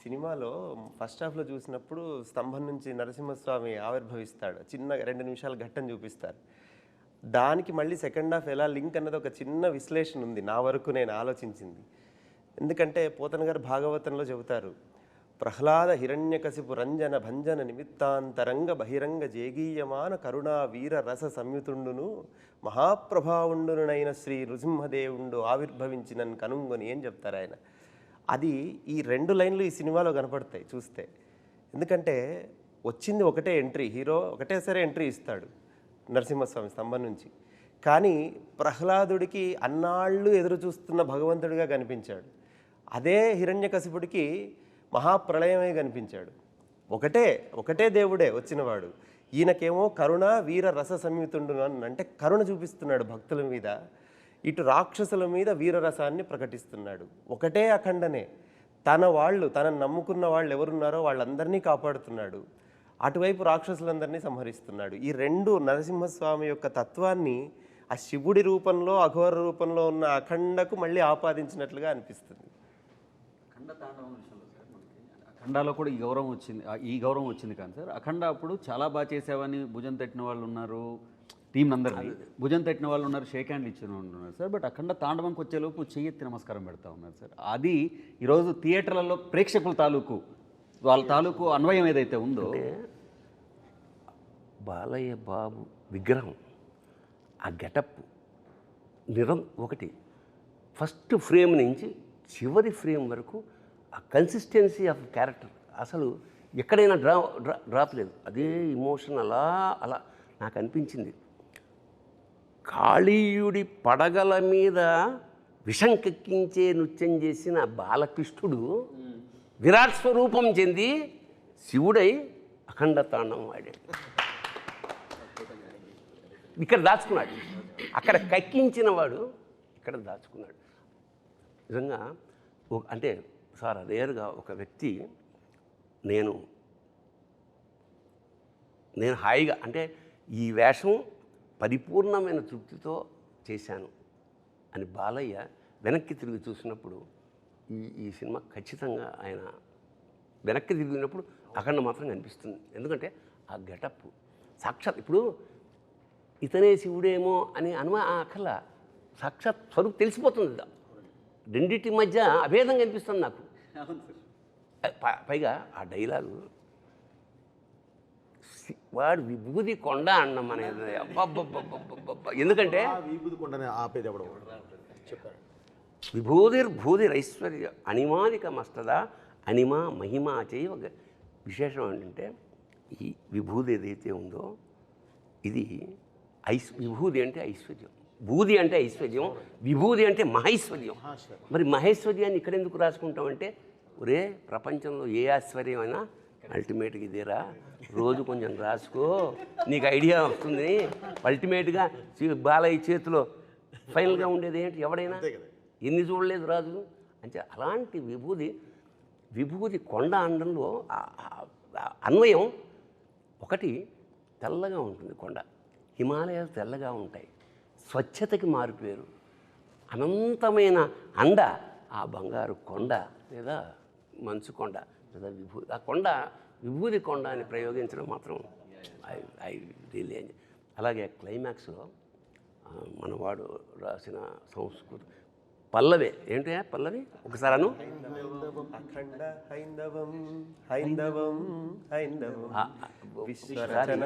సినిమాలో ఫస్ట్ హాఫ్లో చూసినప్పుడు స్తంభం నుంచి నరసింహస్వామి ఆవిర్భవిస్తాడు, చిన్న 2 నిమిషాల ఘట్టం చూపిస్తారు. దానికి మళ్ళీ సెకండ్ హాఫ్ ఎలా లింక్ అన్నది ఒక చిన్న విశ్లేషణ ఉంది నా వరకు నేను ఆలోచించింది. ఎందుకంటే పోతన గారు భాగవతంలో చెబుతారు, ప్రహ్లాద హిరణ్యకశిపు రంజన భంజన నిమిత్తాంతరంగ బహిరంగ జేగీయమాన కరుణా వీర రస సంయుతుండును మహాప్రభావుండునైన శ్రీ నృసింహదేవుండు ఆవిర్భవించినని కనుంగొని ఏం చెప్తారు ఆయన. అది ఈ 2 లైన్లు ఈ సినిమాలో కనపడతాయి చూస్తే. ఎందుకంటే వచ్చింది ఒకటే ఎంట్రీ, హీరో ఒకటేసారి ఎంట్రీ ఇస్తాడు నరసింహస్వామి స్తంభం నుంచి. కానీ ప్రహ్లాదుడికి అన్నాళ్ళు ఎదురు చూస్తున్న భగవంతుడిగా కనిపించాడు. అదే హిరణ్యకశిపుడికి మహాప్రళయమే కనిపించాడు. ఒకటే దేవుడే వచ్చినవాడు. ఈయనకేమో కరుణ వీర రస సంయుతుండు అంటే కరుణ చూపిస్తున్నాడు భక్తుల మీద, ఇటు రాక్షసుల మీద వీరరసాన్ని ప్రకటిస్తున్నాడు. ఒకటే అఖండనే, తనను నమ్ముకున్న వాళ్ళు ఎవరున్నారో వాళ్ళందరినీ కాపాడుతున్నాడు, అటువైపు రాక్షసులందరినీ సంహరిస్తున్నాడు. ఈ 2 నరసింహస్వామి యొక్క తత్వాన్ని ఆ శివుడి రూపంలో అఘోర రూపంలో ఉన్న అఖండకు మళ్ళీ ఆపాదించినట్లుగా అనిపిస్తుంది. అఖండ తాండవం విషయంలో సార్ మనకి అఖండాలో కూడా ఈ గౌరవం వచ్చింది కానీ సార్, అఖండ అప్పుడు చాలా బాగా చేసావని భుజం తట్టిన వాళ్ళు ఉన్నారు, టీం అందరినీ భుజం తట్టిన వాళ్ళు ఉన్నారు, షేక్ హ్యాండ్ ఇచ్చిన వాళ్ళు ఉన్నారు సార్. బట్ అఖండ తాండవంకి వచ్చేలోపు చెయ్యెత్తి నమస్కారం పెడతా ఉన్నారు సార్. అది ఈరోజు థియేటర్లలో ప్రేక్షకుల తాలూకు వాళ్ళ తాలూకు అన్వయం ఏదైతే ఉందో, బాలయ్య బాబు విగ్రహం, ఆ గెటప్ ఒకటి ఫస్ట్ ఫ్రేమ్ నుంచి చివరి ఫ్రేమ్ వరకు ఆ కన్సిస్టెన్సీ ఆఫ్ క్యారెక్టర్ అసలు ఎక్కడైనా డ్రాప్ లేదు. అదే ఇమోషన్ అలా అలా నాకు అనిపించింది. కాళీయుడి పడగల మీద విషం కెక్కించే నృత్యం చేసిన బాలకృష్ణుడు విరాట్ స్వరూపం చెంది శివుడై అఖండ తాండవం ఆడాడు. ఇక్కడ దాచుకున్నాడు, అక్కడ కక్కించిన వాడు ఇక్కడ దాచుకున్నాడు. నిజంగా అంటే సార్ రేరుగా ఒక వ్యక్తి నేను హాయిగా అంటే ఈ వేషం పరిపూర్ణమైన తృప్తితో చేశాను అని బాలయ్య వెనక్కి తిరిగి చూసినప్పుడు ఈ సినిమా ఖచ్చితంగా ఆయన వెనక్కి తిరిగినప్పుడు అఖండ మాత్రం కనిపిస్తుంది. ఎందుకంటే ఆ గెటప్ సాక్షాత్ ఇప్పుడు ఇతనే శివుడేమో అని అక్కర్లా, సాక్షాత్ స్వరూపు తెలిసిపోతుంది. రెండింటి మధ్య అభేదం కనిపిస్తుంది నాకు. పైగా ఆ డైలాగు వాడు విభూది కొండ అన్నం అనేది అబ్బబ్బబ్బబ్బబ్బ. ఎందుకంటే విభూది కొండనే ఆపేది ఎవడో చెప్పారు. విభూతిర్భూతిరైశ్వర్య అనిమాదిక మస్తద అనిమ మహిమ చేయ ఒక విశేషం ఏంటంటే ఈ విభూది ఏదైతే ఉందో ఇది విభూది అంటే ఐశ్వర్యం, భూది అంటే ఐశ్వర్యం, విభూది అంటే మహైశ్వర్యం. మరి మహేశ్వర్యాన్ని ఇక్కడ ఎందుకు రాసుకుంటామంటే ఒరే ప్రపంచంలో ఏ ఐశ్వర్యమైనా అల్టిమేట్గా ఇదేరా, రోజు కొంచెం రాసుకో నీకు ఐడియా వస్తుంది. అల్టిమేట్గా బాలయ్య చేతిలో ఫైనల్గా ఉండేది ఏంటి, ఎవడైనా ఎన్ని చూడలేదు రాజు అంటే అలాంటి విభూది కొండ అండంలో అన్వయం. ఒకటి తెల్లగా ఉంటుంది కొండ, హిమాలయాలు తెల్లగా ఉంటాయి, స్వచ్ఛతకి మారిపోయారు, అనంతమైన అండ ఆ బంగారు కొండ లేదా మంచు కొండ లేదా విభూది. ఆ కొండ విభూది కొండ అని ప్రయోగించడం మాత్రం ఐ రియల్లీ ఎంజాయ్. అలాగే క్లైమాక్స్లో మనవాడు రాసిన సంస్కృతి పల్లవి ఏంటి పల్లవి ఒకసారి అను. అఖండ హైందవం హైందవం హైందవం విశ్వరచన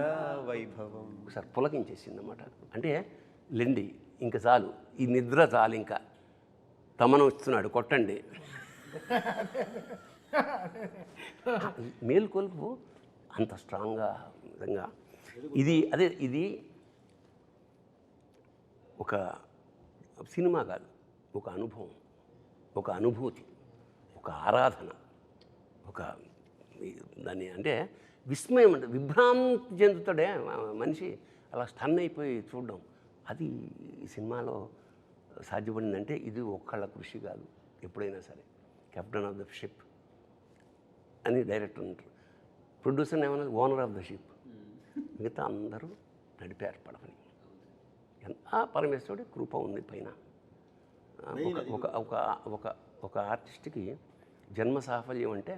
వైభవం. ఒకసారి పులకించేసింది అన్నమాట. అంటే లెండి ఇంకా చాలు, ఈ నిద్ర చాలు, ఇంకా తమను వస్తున్నాడు కొట్టండి. మేల్కొల్పు అంత స్ట్రాంగ్గా నిజంగా ఇది ఒక సినిమా కాదు, ఒక అనుభవం, ఒక అనుభూతి, ఒక ఆరాధన, ఒక దాన్ని అంటే విస్మయం, అంటే విభ్రాంతి చెందుతాడే మనిషి, అలా స్టన్ అయిపోయి చూడడం. అది ఈ సినిమాలో సాధ్యపడిందంటే ఇది ఒక్కళ్ళ కృషి కాదు. ఎప్పుడైనా సరే కెప్టెన్ ఆఫ్ ద షిప్ అని డైరెక్టర్ ఉంటారు, ప్రొడ్యూసర్ ఏమన్నా ఓనర్ ఆఫ్ ద షిప్, మిగతా అందరూ నడిపారు పడవని. పరమేశ్వరుడి కృప ఉంది పైన. ఒక ఆర్టిస్ట్కి జన్మ సాఫల్యం అంటే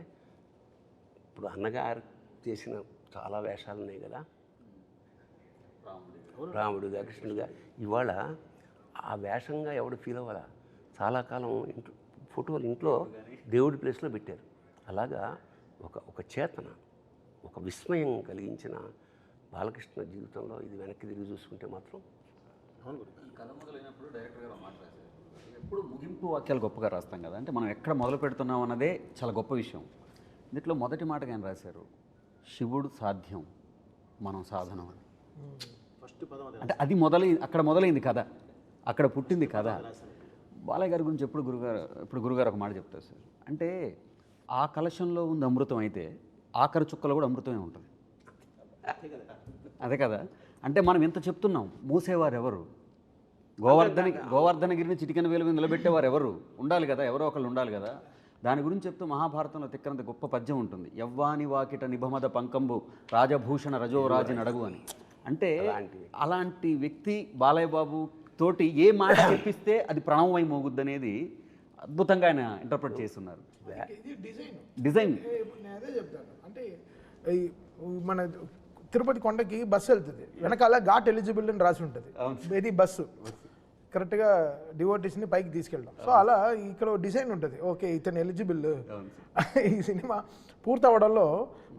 ఇప్పుడు అన్నగారు చేసిన చాలా వేషాలు ఉన్నాయి కదా, రాముడుగా కృష్ణుడుగా. ఇవాళ ఆ వేషంగా ఎవడు ఫీల్ అవ్వాలా, చాలా కాలం ఫోటోలు ఇంట్లో దేవుడి ప్లేస్లో పెట్టారు. అలాగా ఒక చేతన, ఒక విస్మయం కలిగించిన బాలకృష్ణ జీవితంలో ఇది వెనక్కి తిరిగి చూసుకుంటే మాత్రం కథ మొదలైనప్పుడు డైరెక్టర్ గారు మాట్లాడారు, ఎప్పుడు ముగింపు వాక్యాలు గొప్పగా రాస్తాం కదా, అంటే మనం ఎక్కడ మొదలు పెడుతున్నాం అన్నదే చాలా గొప్ప విషయం. దీంట్లో మొదటి మాటగా ఆయన రాశారు, శివుడు సాధ్యం మనం సాధనం అని. ఫస్ట్ పదం అంటే అది అక్కడ మొదలైంది కథ, అక్కడ పుట్టింది కథ. బాలయ్య గారి గురించి ఎప్పుడు గురుగారు ఒక మాట చెప్తారు సార్, అంటే ఆ కలశంలో ఉంది అమృతం అయితే ఆఖరి చుక్కలో కూడా అమృతమే ఉంటుంది. అదే కదా, అంటే మనం ఎంత చెప్తున్నాం, మూసేవారు ఎవరు, గోవర్ధనగిరిని చిటికెన వేలు మీద నిలబెట్టేవారు ఎవరు ఉండాలి కదా, ఎవరో ఒకళ్ళు ఉండాలి కదా. దాని గురించి చెప్తూ మహాభారతంలో తిక్కనంత గొప్ప పద్యం ఉంటుంది, యవ్వాని వాకిట నిభమద పంకంబు రాజభూషణ రజోరాజు నడగు అని. అంటే అలాంటి వ్యక్తి బాలయ్య బాబు తోటి ఏ మాట చెప్పిస్తే అది ప్రణవమై మోగుద్ది అనేది అద్భుతంగా ఆయన ఇంటర్ప్రిట్ చేస్తున్నారు. ఇది డిజైన్ నేను అదే చెప్తాను, అంటే మన తిరుపతి కొండకి బస్సు వెళ్తుంది, వెనకాల ఘాట్ ఎలిజిబుల్ అని రాసి ఉంటుంది, ఇది బస్సు కరెక్ట్గా డివోటీస్ని పైకి తీసుకెళ్ళడం. సో అలా ఇక్కడ డిజైన్ ఉంటుంది, ఓకే ఇతను ఎలిజిబుల్. ఈ సినిమా పూర్తవడంలో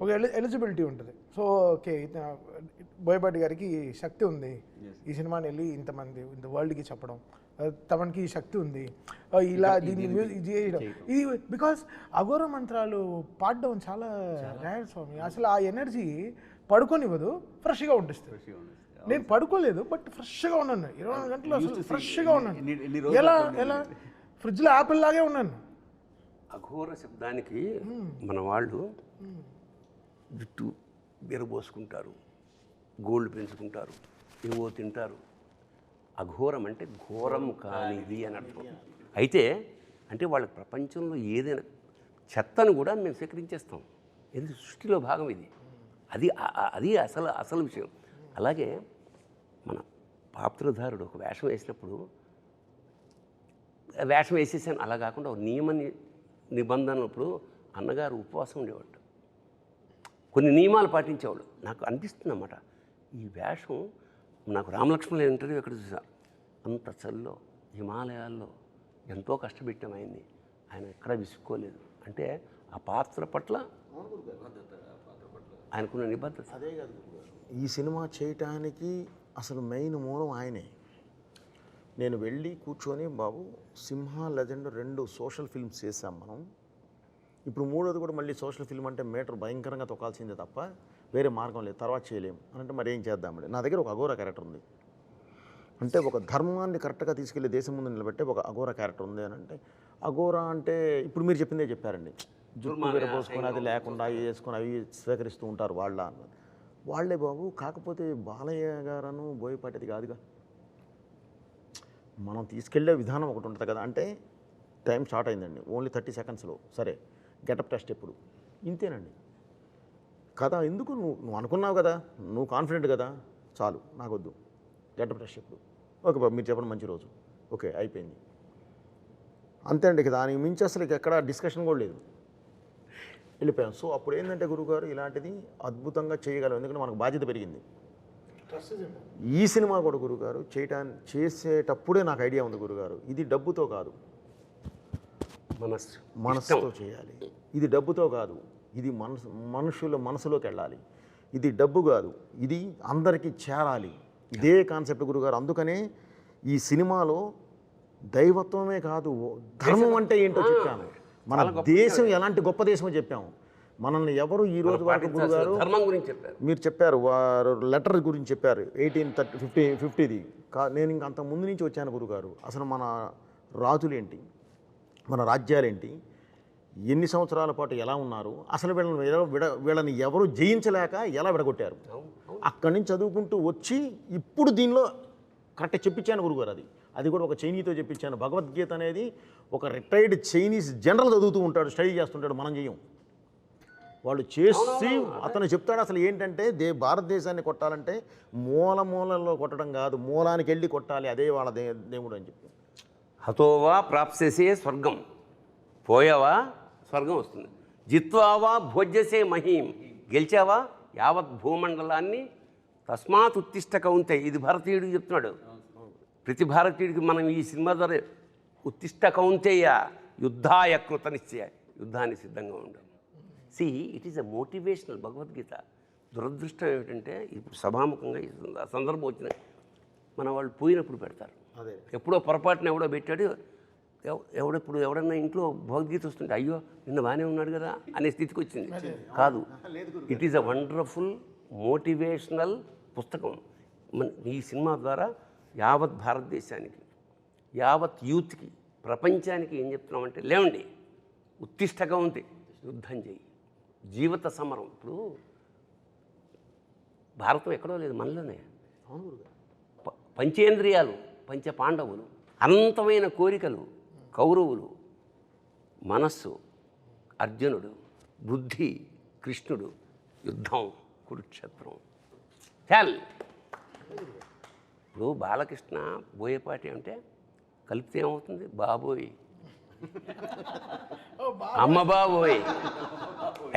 ఒక ఎలిజిబిలిటీ ఉంటుంది. సో ఓకే బోయపాటి గారికి శక్తి ఉంది ఈ సినిమాని వెళ్ళి ఇంతమంది ఇంత వరల్డ్కి చెప్పడం, తమకి ఈ శక్తి ఉంది ఇలా దీన్ని మ్యూజిక్ చేయడం. ఇది బికాస్ అఘోర మంత్రాలు పాడడం చాలా రేర్ స్వామి. అసలు ఆ ఎనర్జీ పడుకోనివ్వదు, ఫ్రెష్గా ఉంటుంది. నేను పడుకోలేదు బట్ ఫ్రెష్గా ఉన్నాను 24 గంటలు, అసలు ఫ్రెష్గా ఉన్నాను. ఎలా ఫ్రిడ్జ్లో యాపిల్ లాగే ఉన్నాను. అఘోర శబ్దానికి మన వాళ్ళు జుట్టు బెరబోసుకుంటారు, గోల్డ్ పెంచుకుంటారు, ఏవో తింటారు. అఘోరం అంటే ఘోరం కానిది అని అర్థం. అయితే అంటే వాళ్ళ ప్రపంచంలో ఏదైనా చెత్తను కూడా మేము స్వీకరించేస్తాం, ఎందుకు సృష్టిలో భాగం ఇది. అది అసలు విషయం. అలాగే మన పాత్రధారుడు ఒక వేషం వేసినప్పుడు వేషం వేసేసాను అలా కాకుండా ఒక నిబంధనప్పుడు అన్నగారు ఉపవాసం ఉండేవాడు, కొన్ని నియమాలు పాటించేవాళ్ళు. నాకు అనిపిస్తుంది అన్నమాట, ఈ వేషం నాకు రామలక్ష్మణుల ఇంటర్వ్యూ ఎక్కడ చూసా, అంత చల్లో హిమాలయాల్లో ఎంతో కష్టపెట్టాం ఆయన్ని, ఆయన ఎక్కడా విసుక్కోలేదు. అంటే ఆ పాత్ర పట్ల ఆయనకున్న నిబద్ధత. అదే కాదు ఈ సినిమా చేయటానికి అసలు మెయిన్ మూలం ఆయనే. నేను వెళ్ళి కూర్చొని బాబు సింహ లెజెండ్ 2 సోషల్ ఫిల్మ్స్ చేసాం మనం, ఇప్పుడు 3వది కూడా మళ్ళీ సోషల్ ఫిల్మ్ అంటే మీటర్ భయంకరంగా తొక్కాల్సిందే తప్ప వేరే మార్గం లేదు, తర్వాత చేయలేము అని అంటే మరి ఏం చేద్దామండి. నా దగ్గర ఒక అఘోర క్యారెక్టర్ ఉంది అంటే, ఒక ధర్మాన్ని కరెక్ట్గా తీసుకెళ్ళి దేశం ముందు నిలబెట్టే ఒక అఘోర క్యారెక్టర్ ఉంది అని అంటే, అఘోర అంటే ఇప్పుడు మీరు చెప్పిందే చెప్పారండి, జుట్టు విరబోసుకొని అది లేకుండా అవి వేసుకొని అవి స్వీకరిస్తూ ఉంటారు వాళ్ళే బాబు. కాకపోతే బాలయ్య గారను బోయపాటిది కాదుగా, మనం తీసుకెళ్లే విధానం ఒకటి ఉంటుంది కదా. అంటే టైం స్టార్ట్ అయిందండి, ఓన్లీ 30 సెకండ్స్లో సరే గెటప్ టెస్ట్ ఎప్పుడు ఇంతేనండి కదా. ఎందుకు నువ్వు అనుకున్నావు కదా, నువ్వు కాన్ఫిడెంట్ కదా, చాలు నాకొద్దు గెటప్ టెస్ట్ ఎప్పుడు, ఓకే బాబు మీరు చెప్పండి మంచి రోజు, ఓకే అయిపోయింది అంతే అండి. దానికి మించి అసలు ఎక్కడ డిస్కషన్ కూడా లేదు, వెళ్ళిపోయాం. సో అప్పుడు ఏంటంటే గురువుగారు ఇలాంటిది అద్భుతంగా చేయగలం, ఎందుకంటే మనకు బాధ్యత పెరిగింది. ఈ సినిమా కూడా గురుగారు చేసేటప్పుడే నాకు ఐడియా ఉంది గురుగారు, ఇది డబ్బుతో కాదు మనసుతో చేయాలి, ఇది డబ్బుతో కాదు, ఇది మనుషుల మనసులోకి వెళ్ళాలి, ఇది డబ్బు కాదు, ఇది అందరికీ చేరాలి, ఇదే కాన్సెప్ట్ గురుగారు. అందుకనే ఈ సినిమాలో దైవత్వమే కాదు ధర్మం అంటే ఏంటో చెప్పాను, మన దేశం ఎలాంటి గొప్ప దేశమో చెప్పాము. మనల్ని ఎవరు ఈ రోజు వరకు గురుగారు ధర్మం గురించి చెప్పారు, మీరు చెప్పారు వారు లెటర్ గురించి చెప్పారు 1850ది నేను ఇంక అంత ముందు నుంచి వచ్చాను గురుగారు. అసలు మన రాజులేంటి, మన రాజ్యాలేంటి, ఎన్ని సంవత్సరాల పాటు ఎలా ఉన్నారు, అసలు వీళ్ళని ఎవరు జయించలేక ఎలా విడగొట్టారు, అక్కడి నుంచి చదువుకుంటూ వచ్చి ఇప్పుడు దీనిలో కరెక్ట్ చెప్పించాను గురుగారు. అది కూడా ఒక చైనీతో చెప్పించాను. భగవద్గీత అనేది ఒక రిటైర్డ్ చైనీస్ జనరల్ చదువుతూ ఉంటాడు, స్టడీ చేస్తుంటాడు, మనం చేయం. వాళ్ళు చేసి అతను చెప్తాడు అసలు ఏంటంటే భారతదేశాన్ని కొట్టాలంటే మూలలో కొట్టడం కాదు, మూలానికి వెళ్ళి కొట్టాలి, అదే వాళ్ళ దేవుడు అని చెప్పి. హతోవా ప్రాప్సేసే స్వర్గం, పోయావా స్వర్గం వస్తుంది, జిత్వావా భోజ్యసే మహీం, గెలిచావా యావత్ భూమండలాన్ని, తస్మాత్ ఉత్తిష్ట కౌంతే. ఇది భారతీయుడికి చెప్తున్నాడు, ప్రతి భారతీయుడికి మనం ఈ సినిమా ద్వారా ఉత్తిష్ట కౌంతేయ యుద్ధాయ కృత నిశ్చయ, యుద్ధాన్ని సిద్ధంగా ఉండాలి. See it is a motivational Bhagavad Gita. దురదృష్టం ఏమిటంటే ఇప్పుడు సభాముఖంగా ఈ సందర్భం వచ్చిన మన వాళ్ళు పోయినప్పుడు పెడతారు, ఎప్పుడో పొరపాటున ఎవడో పెట్టాడు, ఎవడన్నా ఇంట్లో భగవద్గీత వస్తుంటే అయ్యో నిన్న బాగానే ఉన్నాడు కదా అనే స్థితికి వచ్చింది. కాదు, it is a wonderful motivational పుస్తకం. ఈ సినిమా ద్వారా యావత్ భారతదేశానికి, యావత్ యూత్కి, ప్రపంచానికి ఏం చెప్తున్నామంటే లేవండి, ఉత్తిష్టగా ఉంది, యుద్ధం చేయి, జీవిత సమరం. ఇప్పుడు భారతం ఎక్కడో లేదు, మనలోనే. పంచేంద్రియాలు, పంచ పాండవులు, అనంతమైన కోరికలు కౌరవులు, మనస్సు అర్జునుడు, బుద్ధి కృష్ణుడు, యుద్ధం కురుక్షేత్రం. చాల్ ఇప్పుడు బాలకృష్ణ బోయపాటి అంటే కలిపితే ఏమవుతుంది, బాబోయ్, అమ్మ బాబోయ్,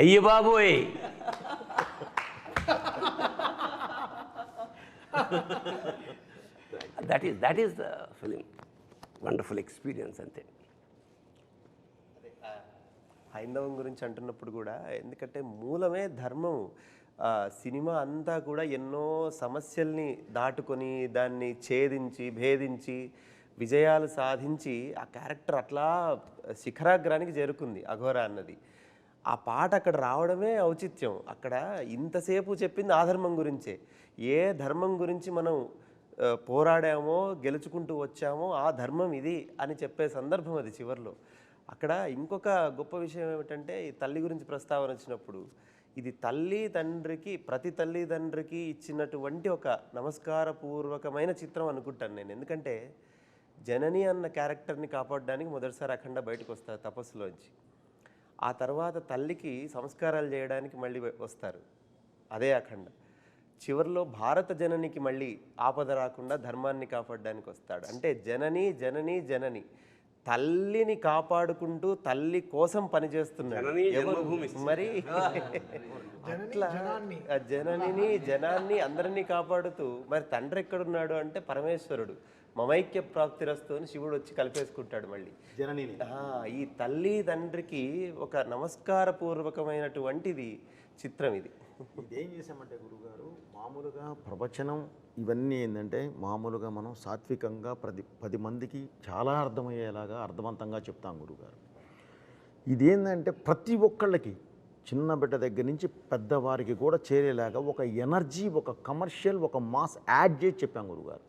అయ్య బాబోయ్, that is the film, wonderful experience అంతే. హైందవం గురించి అంటున్నప్పుడు కూడా, ఎందుకంటే మూలమే ధర్మం. సినిమా అంతా కూడా ఎన్నో సమస్యల్ని దాటుకొని దాన్ని ఛేదించి భేదించి విజయాలు సాధించి ఆ క్యారెక్టర్ అట్లా శిఖరాగ్రానికి చేరుకుంది అఘోర అన్నది. ఆ పాట అక్కడ రావడమే ఔచిత్యం. అక్కడ ఇంతసేపు చెప్పింది ఆ ధర్మం గురించే. ఏ ధర్మం గురించి మనం పోరాడామో గెలుచుకుంటూ వచ్చామో ఆ ధర్మం ఇది అని చెప్పే సందర్భం అది చివరిలో. అక్కడ ఇంకొక గొప్ప విషయం ఏమిటంటే, ఈ తల్లి గురించి ప్రస్తావన వచ్చినప్పుడు, ఇది తల్లి తండ్రికి, ప్రతి తల్లి తండ్రికి ఇచ్చినటువంటి ఒక నమస్కారపూర్వకమైన చిత్రం అనుకుంటాను నేను. ఎందుకంటే జనని అన్న క్యారెక్టర్ని కాపాడడానికి మొదటిసారి అఖండ బయటకు వస్తారు తపస్సులోంచి. ఆ తర్వాత తల్లికి సంస్కారాలు చేయడానికి మళ్ళీ వస్తారు, అదే అఖండ. చివరిలో భారత జననికి మళ్ళీ ఆపద రాకుండా ధర్మాన్ని కాపాడడానికి వస్తాడు. అంటే జనని జనని జనని, తల్లిని కాపాడుకుంటూ తల్లి కోసం పనిచేస్తున్నాడు. మరి అట్లా జననిని జనాన్ని అందరినీ కాపాడుతూ, మరి తండ్రి ఎక్కడున్నాడు అంటే పరమేశ్వరుడు. మమైక్య ప్రాప్తిరస్తు అని శివుడు వచ్చి కలిపేసుకుంటాడు మళ్ళీ జననిని. ఈ తల్లి తండ్రికి ఒక నమస్కారపూర్వకమైనటువంటిది చిత్రం ఇది. ఇదేం చేసామంటే గురుగారు, మామూలుగా ప్రవచనం ఇవన్నీ ఏంటంటే మామూలుగా మనం సాత్వికంగా 10 మందికి చాలా అర్థమయ్యేలాగా అర్థవంతంగా చెప్తాం గురుగారు. ఇదేంటంటే ప్రతి ఒక్కళ్ళకి, చిన్న బిడ్డ దగ్గర నుంచి పెద్దవారికి కూడా చేరేలాగా ఒక ఎనర్జీ, ఒక కమర్షియల్, ఒక మాస్ యాడ్ చేసి చెప్పాం గురుగారు.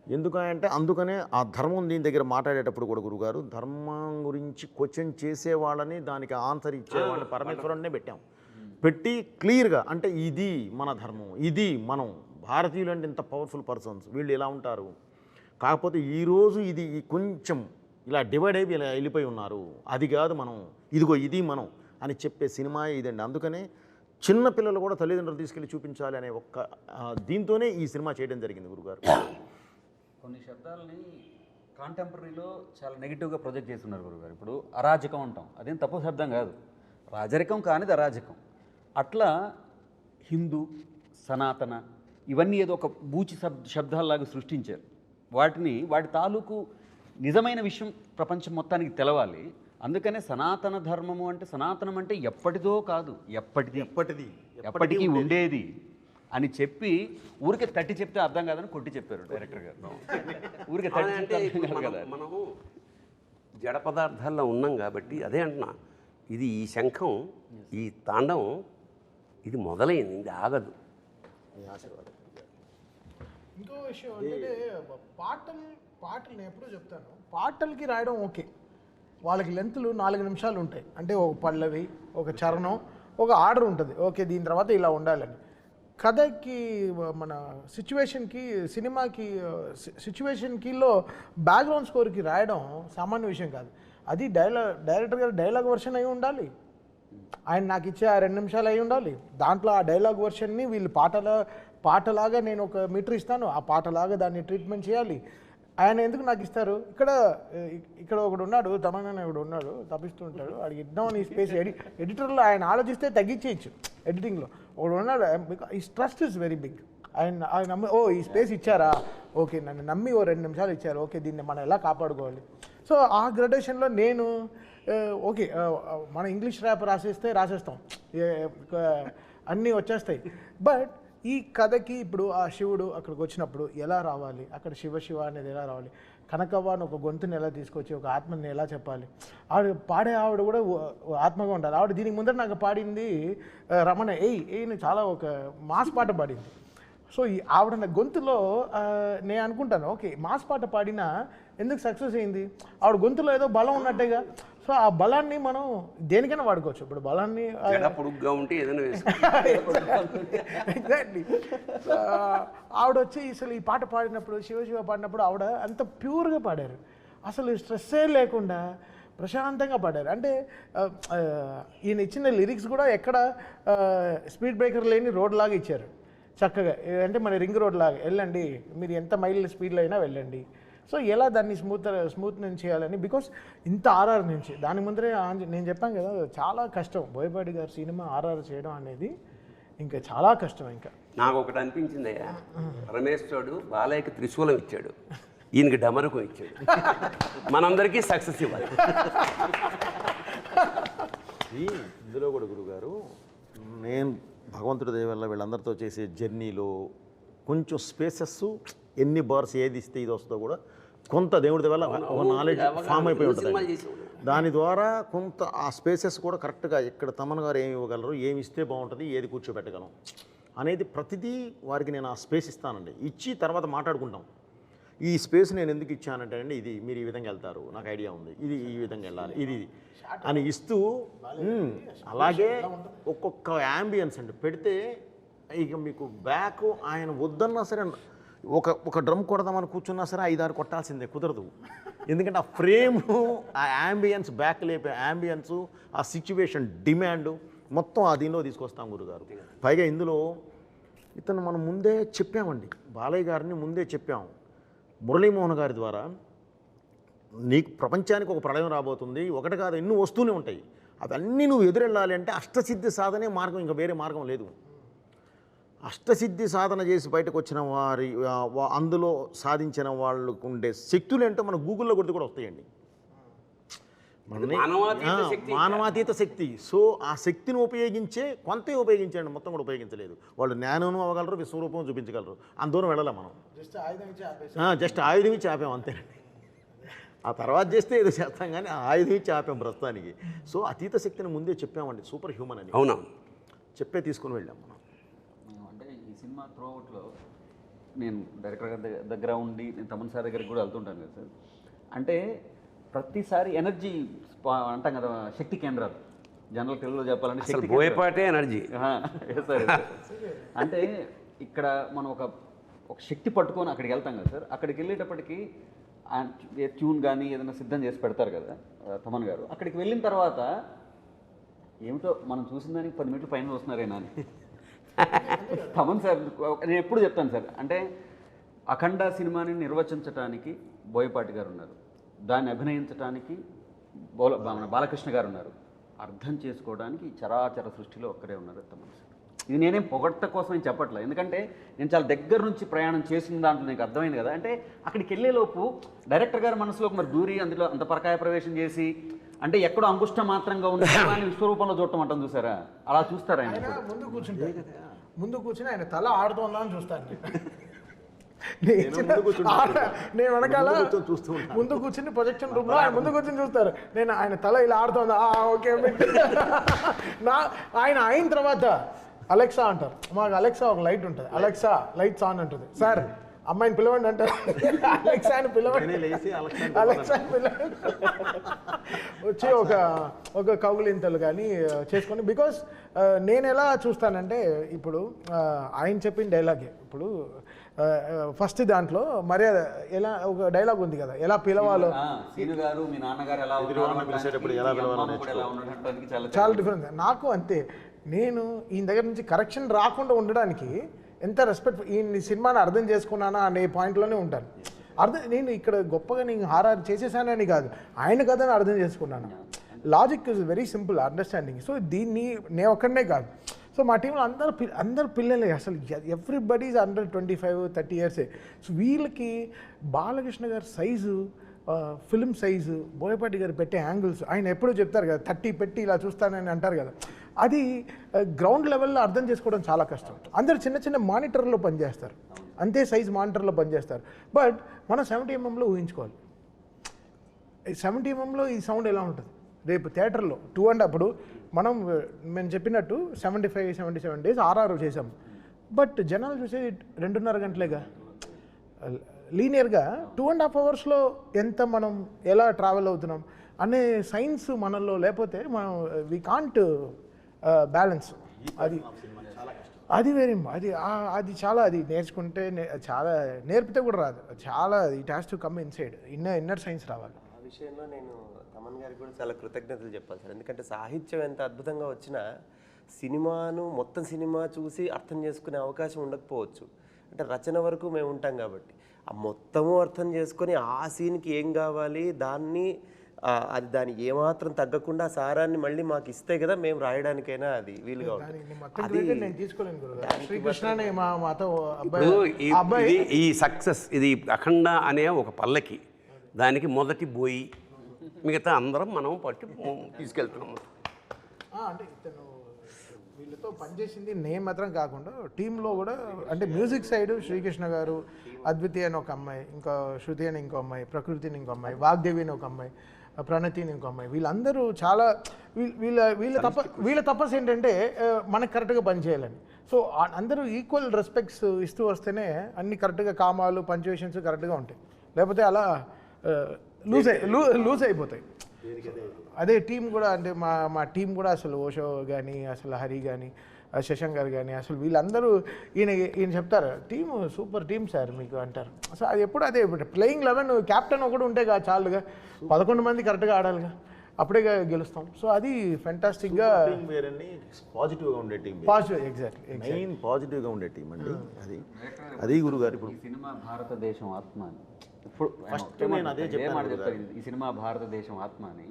ఎందుకంటే అందుకనే ఆ ధర్మం దీని దగ్గర మాట్లాడేటప్పుడు కూడా గురుగారు, ధర్మం గురించి క్వశ్చన్ చేసేవాళ్ళని, దానికి ఆన్సర్ ఇచ్చేవాళ్ళని పరమేశ్వరుడినే పెట్టాం. పెట్టి క్లియర్గా, అంటే ఇది మన ధర్మం, ఇది మనం భారతీయులు అంటే ఇంత పవర్ఫుల్ పర్సన్స్, వీళ్ళు ఇలా ఉంటారు, కాకపోతే ఈరోజు ఇది కొంచెం ఇలా డివైడ్ అయిపోయి ఇలా వెళ్ళిపోయి ఉన్నారు, అది కాదు మనం, ఇదిగో ఇది మనం అని చెప్పే సినిమా ఇదండి. అందుకనే చిన్న పిల్లలు కూడా తల్లిదండ్రులు తీసుకెళ్ళి చూపించాలి అనే ఒక్క దీంతోనే ఈ సినిమా చేయడం జరిగింది గురుగారు. కొన్ని శబ్దాలని కాంటెంపరీలో చాలా నెగిటివ్గా ప్రొజెక్ట్ చేస్తున్నారు గురుగారు. ఇప్పుడు అరాజకం అంటాం, అదేం తప్పు శబ్దం కాదు, రాజరికం కానిది అరాజకం. అట్లా హిందూ, సనాతన ఇవన్నీ ఏదో ఒక బూచి శబ్దాల్లాగా సృష్టించారు. వాటి తాలూకు నిజమైన విషయం ప్రపంచం మొత్తానికి తెలవాలి. అందుకనే సనాతన ధర్మము అంటే, సనాతనం అంటే ఎప్పటిదో కాదు, ఎప్పటికీ ఉండేది అని చెప్పి ఊరికే తట్టి చెప్తే అర్థం కాదని కొట్టి చెప్పారు డైరెక్టర్ గారు. ఊరికే తట్టి అంటే మనము జడ పదార్థాల్లో ఉన్నాం కాబట్టి అదే అంటున్నా, ఇది ఈ శంఖం, ఈ తాండవం ఇది మొదలైంది, ఇది ఆగదు. ఇంకో విషయం అంటే పాటలు నేను ఎప్పుడూ చెప్తాను, పాటలకి రాయడం ఓకే, వాళ్ళకి లెంత్లు 4 నిమిషాలు ఉంటాయి. అంటే ఒక పల్లవి, ఒక చరణం, ఒక ఆర్డర్ ఉంటుంది, ఓకే దీని తర్వాత ఇలా ఉండాలని. కథకి, మన సిచ్యువేషన్కి, సినిమాకి సిచ్యువేషన్కిలో బ్యాక్గ్రౌండ్ స్కోర్కి రాయడం సామాన్య విషయం కాదు. అది డైరెక్టర్ గారు డైలాగ్ వర్షన్ అయి ఉండాలి, ఆయన నాకు ఇచ్చే ఆ 2 నిమిషాలు అయి ఉండాలి. దాంట్లో ఆ డైలాగ్ వర్షన్ని వీళ్ళు పాటలాగా నేను ఒక మీటర్ ఇస్తాను, ఆ పాటలాగా దాన్ని ట్రీట్మెంట్ చేయాలి. ఆయన ఎందుకు నాకు ఇస్తారు? ఇక్కడ ఒకడు ఉన్నాడు, తమన్నా ఒకడు ఉన్నాడు, తప్పిస్తూ ఉంటాడు, వాడికి ఇద్దామని ఈ స్పేస్ ఎడిటర్లో ఆయన ఆలోచిస్తే తగ్గించేయచ్చు. ఎడిటింగ్లో ఒకడు ఉన్నాడు, ఈ ట్రస్ట్ ఇస్ వెరీ బిగ్. ఆయన నమ్మి, ఈ స్పేస్ ఇచ్చారా, ఓకే నన్ను నమ్మి 2 నిమిషాలు ఇచ్చారు, ఓకే దీన్ని మనం ఎలా కాపాడుకోవాలి. సో ఆ గ్రడేషన్లో నేను ఓకే, మన ఇంగ్లీష్ ర్యాప్ రాసేస్తాం, అన్నీ వచ్చేస్తాయి. బట్ ఈ కథకి ఇప్పుడు ఆ శివుడు అక్కడికి వచ్చినప్పుడు ఎలా రావాలి, అక్కడ శివ అనేది ఎలా రావాలి, కనకవ్వ అని ఒక గొంతుని ఎలా తీసుకొచ్చి ఒక ఆత్మని ఎలా చెప్పాలి, పాడే ఆవిడ కూడా ఆత్మగా ఉండాలి. ఆవిడ దీనికి ముందర నాకు పాడింది రమణ ఏయ్ చాలా ఒక మాస్ పాట పాడింది. సో ఈ ఆవిడ గొంతులో నేను అనుకుంటాను, ఓకే మాస్ పాట పాడినా ఎందుకు సక్సెస్ అయింది, ఆవిడ గొంతులో ఏదో బలం ఉన్నట్టేగా. సో ఆ బలాన్ని మనం దేనికైనా వాడుకోవచ్చు. ఇప్పుడు బలాన్ని పొడుగ్గా ఉంటే ఏదైనా ఎగ్జాక్ట్లీ. ఆవిడ వచ్చి అసలు ఈ పాట పాడినప్పుడు, శివ పాడినప్పుడు ఆవిడ అంత ప్యూర్గా పాడారు, అసలు స్ట్రెస్సే లేకుండా ప్రశాంతంగా పాడారు. అంటే ఈయన ఇచ్చిన లిరిక్స్ కూడా ఎక్కడ స్పీడ్ బ్రేకర్ లేని రోడ్ లాగా ఇచ్చారు చక్కగా. అంటే మన రింగ్ రోడ్ లాగా వెళ్ళండి, మీరు ఎంత మైల్ స్పీడ్లో అయినా వెళ్ళండి. సో ఎలా దాన్ని స్మూత్ నుంచి చేయాలని, బికాస్ ఇంత ఆర్ఆర్ నుంచి దాని ముందరే నేను చెప్పాను కదా, చాలా కష్టం బోయపాటి గారి సినిమా ఆర్ఆర్ చేయడం అనేది ఇంకా చాలా కష్టం ఇంకా. నాకు ఒకటి అనిపించిందయ్యా, పరమేశ్వరుడు బాలయ్యకి త్రిశూలం ఇచ్చాడు, ఈయనకి డమరుకం ఇచ్చాడు. మనందరికీ సక్సెస్ ఇవ్వాలి. ఇందులో కూడా గురుగారు, నేను భగవంతుడి దయ వల్ల వీళ్ళందరితో చేసే జర్నీలో కొంచెం స్పేసెస్, ఎన్ని బార్స్ ఏది ఇస్తే ఇది వస్తుందో కూడా కొంత దేవుడి వల్ల ఒక నాలెడ్జ్ ఫామ్ అయిపోయి ఉంటుంది. దాని ద్వారా కొంత ఆ స్పేసెస్ కూడా కరెక్ట్గా ఇక్కడ తమన్ గారు ఏమి ఇవ్వగలరు, ఏమి ఇస్తే బాగుంటుంది, ఏది కూర్చోబెట్టగలం అనేది ప్రతిదీ వారికి నేను ఆ స్పేస్ ఇస్తానండి. ఇచ్చి తర్వాత మాట్లాడుకుంటాం. ఈ స్పేస్ నేను ఎందుకు ఇచ్చానంటే అండి, ఇది మీరు ఈ విధంగా వెళ్తారు, నాకు ఐడియా ఉంది, ఇది ఈ విధంగా వెళ్ళాలి, ఇది అని ఇస్తూ అలాగే ఒక్కొక్క యాంబియన్స్ అండి పెడితే ఇక మీకు బ్యాక్ ఆయన వద్దన్నా సరే ఒక డ్రమ్ కొడదామని కూర్చున్నా సరే 5-6 కొట్టాల్సిందే, కుదరదు. ఎందుకంటే ఆ ఫ్రేమ్, ఆ యాంబియన్స్, బ్యాక్ లేపే యాంబియన్స్, ఆ సిచ్యువేషన్ డిమాండ్ మొత్తం ఆ దీనిలో తీసుకొస్తాం గురుగారు. పైగా ఇందులో ఇతను మనం ముందే చెప్పామండి, బాలయ్య గారిని ముందే చెప్పాం. మురళీమోహన్ గారి ద్వారా నీకు ప్రపంచానికి ఒక ప్రళయం రాబోతుంది, ఒకటి కాదు ఎన్నో వస్తూనే ఉంటాయి, అవన్నీ నువ్వు ఎదురెళ్ళాలి అంటే అష్టసిద్ధి సాధనే మార్గం, ఇంకా వేరే మార్గం లేదు. అష్టసిద్ధి సాధన చేసి బయటకు వచ్చిన వారి అందులో సాధించిన వాళ్ళకు ఉండే శక్తులు ఏంటో మన గూగుల్లో కొడితే కూడా వస్తాయండి. మానవాతీత శక్తి. సో ఆ శక్తిని ఉపయోగించే కొంతే ఉపయోగించండి, మొత్తం కూడా ఉపయోగించలేదు. వాళ్ళు జ్ఞానం అవ్వగలరు, విశ్వరూపం చూపించగలరు, అంత దూరం వెళ్ళాలి మనం. జస్ట్ ఆయుధం ఇచ్చి ఆపాం అంతేనండి. ఆ తర్వాత చేస్తే ఏదో చేస్తాం కానీ ఆ ఆయుధం ఇచ్చి ఆపాం ప్రస్తుతానికి. సో అతీత శక్తిని ముందే చెప్పామండి, సూపర్ హ్యూమన్ అని. అవునా, చెప్పే తీసుకుని వెళ్ళాం మనం. అంటే ఈ సినిమా త్రూఅవుట్లో నేను డైరెక్టర్ గారి దగ్గర ఉండి నేను తమన్ సార్ దగ్గరికి కూడా వెళ్తుంటాను కదా సార్. అంటే ప్రతిసారి ఎనర్జీ అంటాం కదా, శక్తి కేంద్రాలు, జనరల్ తెలుగులో చెప్పాలంటే శక్తి బోయపాటే ఎనర్జీ. సార్ అంటే ఇక్కడ మనం ఒక శక్తి పట్టుకొని అక్కడికి వెళ్తాం కదా సార్. అక్కడికి వెళ్ళేటప్పటికి ట్యూన్ కానీ ఏదైనా సిద్ధం చేసి పెడతారు కదా తమన్ గారు. అక్కడికి వెళ్ళిన తర్వాత ఏమిటో మనం చూసిన దానికి 10 మినిట్లు పైన వస్తున్నారేనా అని తమన్ సార్ నేను ఎప్పుడు చెప్తాను సార్. అంటే అఖండ సినిమాని నిర్వచించడానికి బోయపాటి గారు ఉన్నారు, దాన్ని అభినయించడానికి బాలకృష్ణ గారు ఉన్నారు, అర్థం చేసుకోవడానికి చరాచర సృష్టిలో ఒక్కరే ఉన్నారు తమన్ సార్. ఇది నేనేం పొగట్ట కోసం నేను చెప్పట్లేదు, ఎందుకంటే నేను చాలా దగ్గర నుంచి ప్రయాణం చేసిన దాంట్లో నాకు అర్థమైంది కదా. అంటే అక్కడికి వెళ్ళేలోపు డైరెక్టర్ గారి మనసులోకి మరి దూరి అందులో అంత పరకాయ ప్రవేశం చేసి, అంటే ఎక్కడో అంగుష్ట మాత్రంగా ఉన్న విశ్వరూపంలో చూడటం అంటాం చూసారా, అలా చూస్తారా ఆయన? ముందు కూర్చుని ఆయన తల ఆడుతుందా అని చూస్తాను నేను వెనకాల ముందు కూర్చుని ప్రొజెక్షన్ రూమ్ లో ఆయన ముందు కూర్చుని చూస్తారు, నేను ఆయన తల ఇలా ఆడుతుందా ఓకే ఆయన అయిన తర్వాత అలెక్సా అంటారు. మాకు అలెక్సా ఒక లైట్ ఉంటుంది, అలెక్సా లైట్స్ ఆన్ ఉంటుంది. సార్ అమ్మాయిని పిలవండి అంటారు, అలెక్సాని పిలవండి, అలెక్సాని పిలవండి వచ్చి ఒక కౌగులింతలు కానీ చేసుకొని. బికాస్ నేను ఎలా చూస్తానంటే, ఇప్పుడు ఆయన చెప్పిన డైలాగే, ఇప్పుడు ఫస్ట్ దాంట్లో మర్యాద ఎలా ఒక డైలాగ్ ఉంది కదా, ఎలా పిలవాలో, చాలా డిఫరెంట్. నాకు అంతే, నేను ఈయన దగ్గర నుంచి కరెక్షన్ రాకుండా ఉండడానికి ఎంత రెస్పెక్ట్, ఈ సినిమాని అర్థం చేసుకున్నానా అనే పాయింట్లోనే ఉంటాను. నేను ఇక్కడ గొప్పగా నేను హారర్ చేసేసానని కాదు, ఆయన కథని అర్థం చేసుకున్నాను. Logic is very simple understanding. So దీన్ని నేను ఒక్కడనే కాదు, సో మా టీంలో అందరు పిల్లలే, అసలు ఎవ్రీబడి ఈజ్ అండర్ 25-30 ఇయర్సే. సో వీళ్ళకి బాలకృష్ణ గారి సైజు, ఫిల్మ్ సైజు, బోయపాటి గారు పెట్టే యాంగిల్స్, ఆయన ఎప్పుడూ చెప్తారు కదా 30 పెట్టి ఇలా చూస్తానని అంటారు కదా, అది గ్రౌండ్ లెవెల్లో అర్థం చేసుకోవడం చాలా కష్టం. అందరు చిన్న చిన్న మానిటర్లో పనిచేస్తారు, అంతే సైజ్ మానిటర్లో పనిచేస్తారు. బట్ మనం 70 mm ఊహించుకోవాలి, 70 mm ఈ సౌండ్ ఎలా ఉంటుంది రేపు థియేటర్లో 2.5. అప్పుడు మేము చెప్పినట్టు 75-77 days RR చేసాం, బట్ జనాలు చూసేది 2.5 గంటలేగా. లీనియర్గా 2.5 hours ఎంత మనం ఎలా ట్రావెల్ అవుతున్నాం అనే సైన్స్ మనలో లేకపోతే మనం వీ కాంట్ బ్యాలెన్స్. అది వెరీ అది చాలా, అది నేర్చుకుంటే చాలా, నేర్పితే కూడా రాదు, చాలా it has to come inside, inner science రావాలి. ఆ విషయంలో నేను తమన్ గారికి కూడా చాలా కృతజ్ఞతలు చెప్పాలి సార్. ఎందుకంటే సాహిత్యం ఎంత అద్భుతంగా వచ్చినా సినిమాను మొత్తం సినిమా చూసి అర్థం చేసుకునే అవకాశం ఉండకపోవచ్చు. అంటే రచన వరకు మేము ఉంటాం కాబట్టి ఆ మొత్తము అర్థం చేసుకొని ఆ సీన్కి ఏం కావాలి దాన్ని అది దాన్ని ఏమాత్రం తగ్గకుండా ఆ సారాన్ని మళ్ళీ మాకు ఇస్తే కదా మేము రాయడానికైనా అది వీలుగా ఉంటుంది. దానికి మొత్తం క్రెడిట్ నేను తీసుకోలేను గురుగారు. శ్రీకృష్ణనే మాతో ఇప్పుడు ఇది ఈ సక్సెస్ ఇది అఖండ అనే ఒక పల్లకి, దానికి మొదటి బోయి, మిగతా అందరం మనం పట్టి తీసుకెళ్తున్నాము. అంటే ఇతను వీళ్ళతో పనిచేసింది నేను మాత్రం కాకుండా టీంలో కూడా, అంటే మ్యూజిక్ సైడ్ శ్రీకృష్ణ గారు, అద్వితి అని ఒక అమ్మాయి, ఇంకా శృతి అని ఇంకో అమ్మాయి, ప్రకృతి అని ఇంకో అమ్మాయి, వాగ్దేవి అని ఒక అమ్మాయి, ప్రణతి అని ఇంకో అమ్మాయి, వీళ్ళందరూ చాలా వీళ్ళ తపస్సు ఏంటంటే మనకు కరెక్ట్గా పనిచేయాలని. సో అందరూ ఈక్వల్ రెస్పెక్ట్స్ ఇస్తూ వస్తేనే అన్ని కరెక్ట్గా కామాలు పంచువేషన్స్ కరెక్ట్గా ఉంటాయి, లేకపోతే అలా లూజ్ అయిపోతాయి. అదే టీం కూడా, అంటే మా టీం కూడా అసలు ఓషో కానీ, అసలు హరి కానీ, శశాంక్ గారు కానీ, అసలు వీళ్ళందరూ ఈయన చెప్తారు టీము సూపర్ టీం సార్ మీకు అంటారు. సో అది ఎప్పుడు అదే ప్లేయింగ్ 11 క్యాప్టెన్ ఒకటి ఉంటే చాలుగా, 11 మంది కరెక్ట్గా ఆడాలిగా, అప్పుడే గెలుస్తాం. సో అది ఫెంటాస్టిక్గా పాజిటివ్గా ఉండే టీం, పాజిటివ్, ఎగ్జాక్ట్లీ మెయిన్ పాజిటివ్గా ఉండే టీం అండి. అది గురుగారు ఇప్పుడు ఈ సినిమా భారతదేశం ఆత్మ అని ఇప్పుడు ఫస్ట్ నేను అదే చెప్పాను. ఈ సినిమా భారతదేశం ఆత్మ అని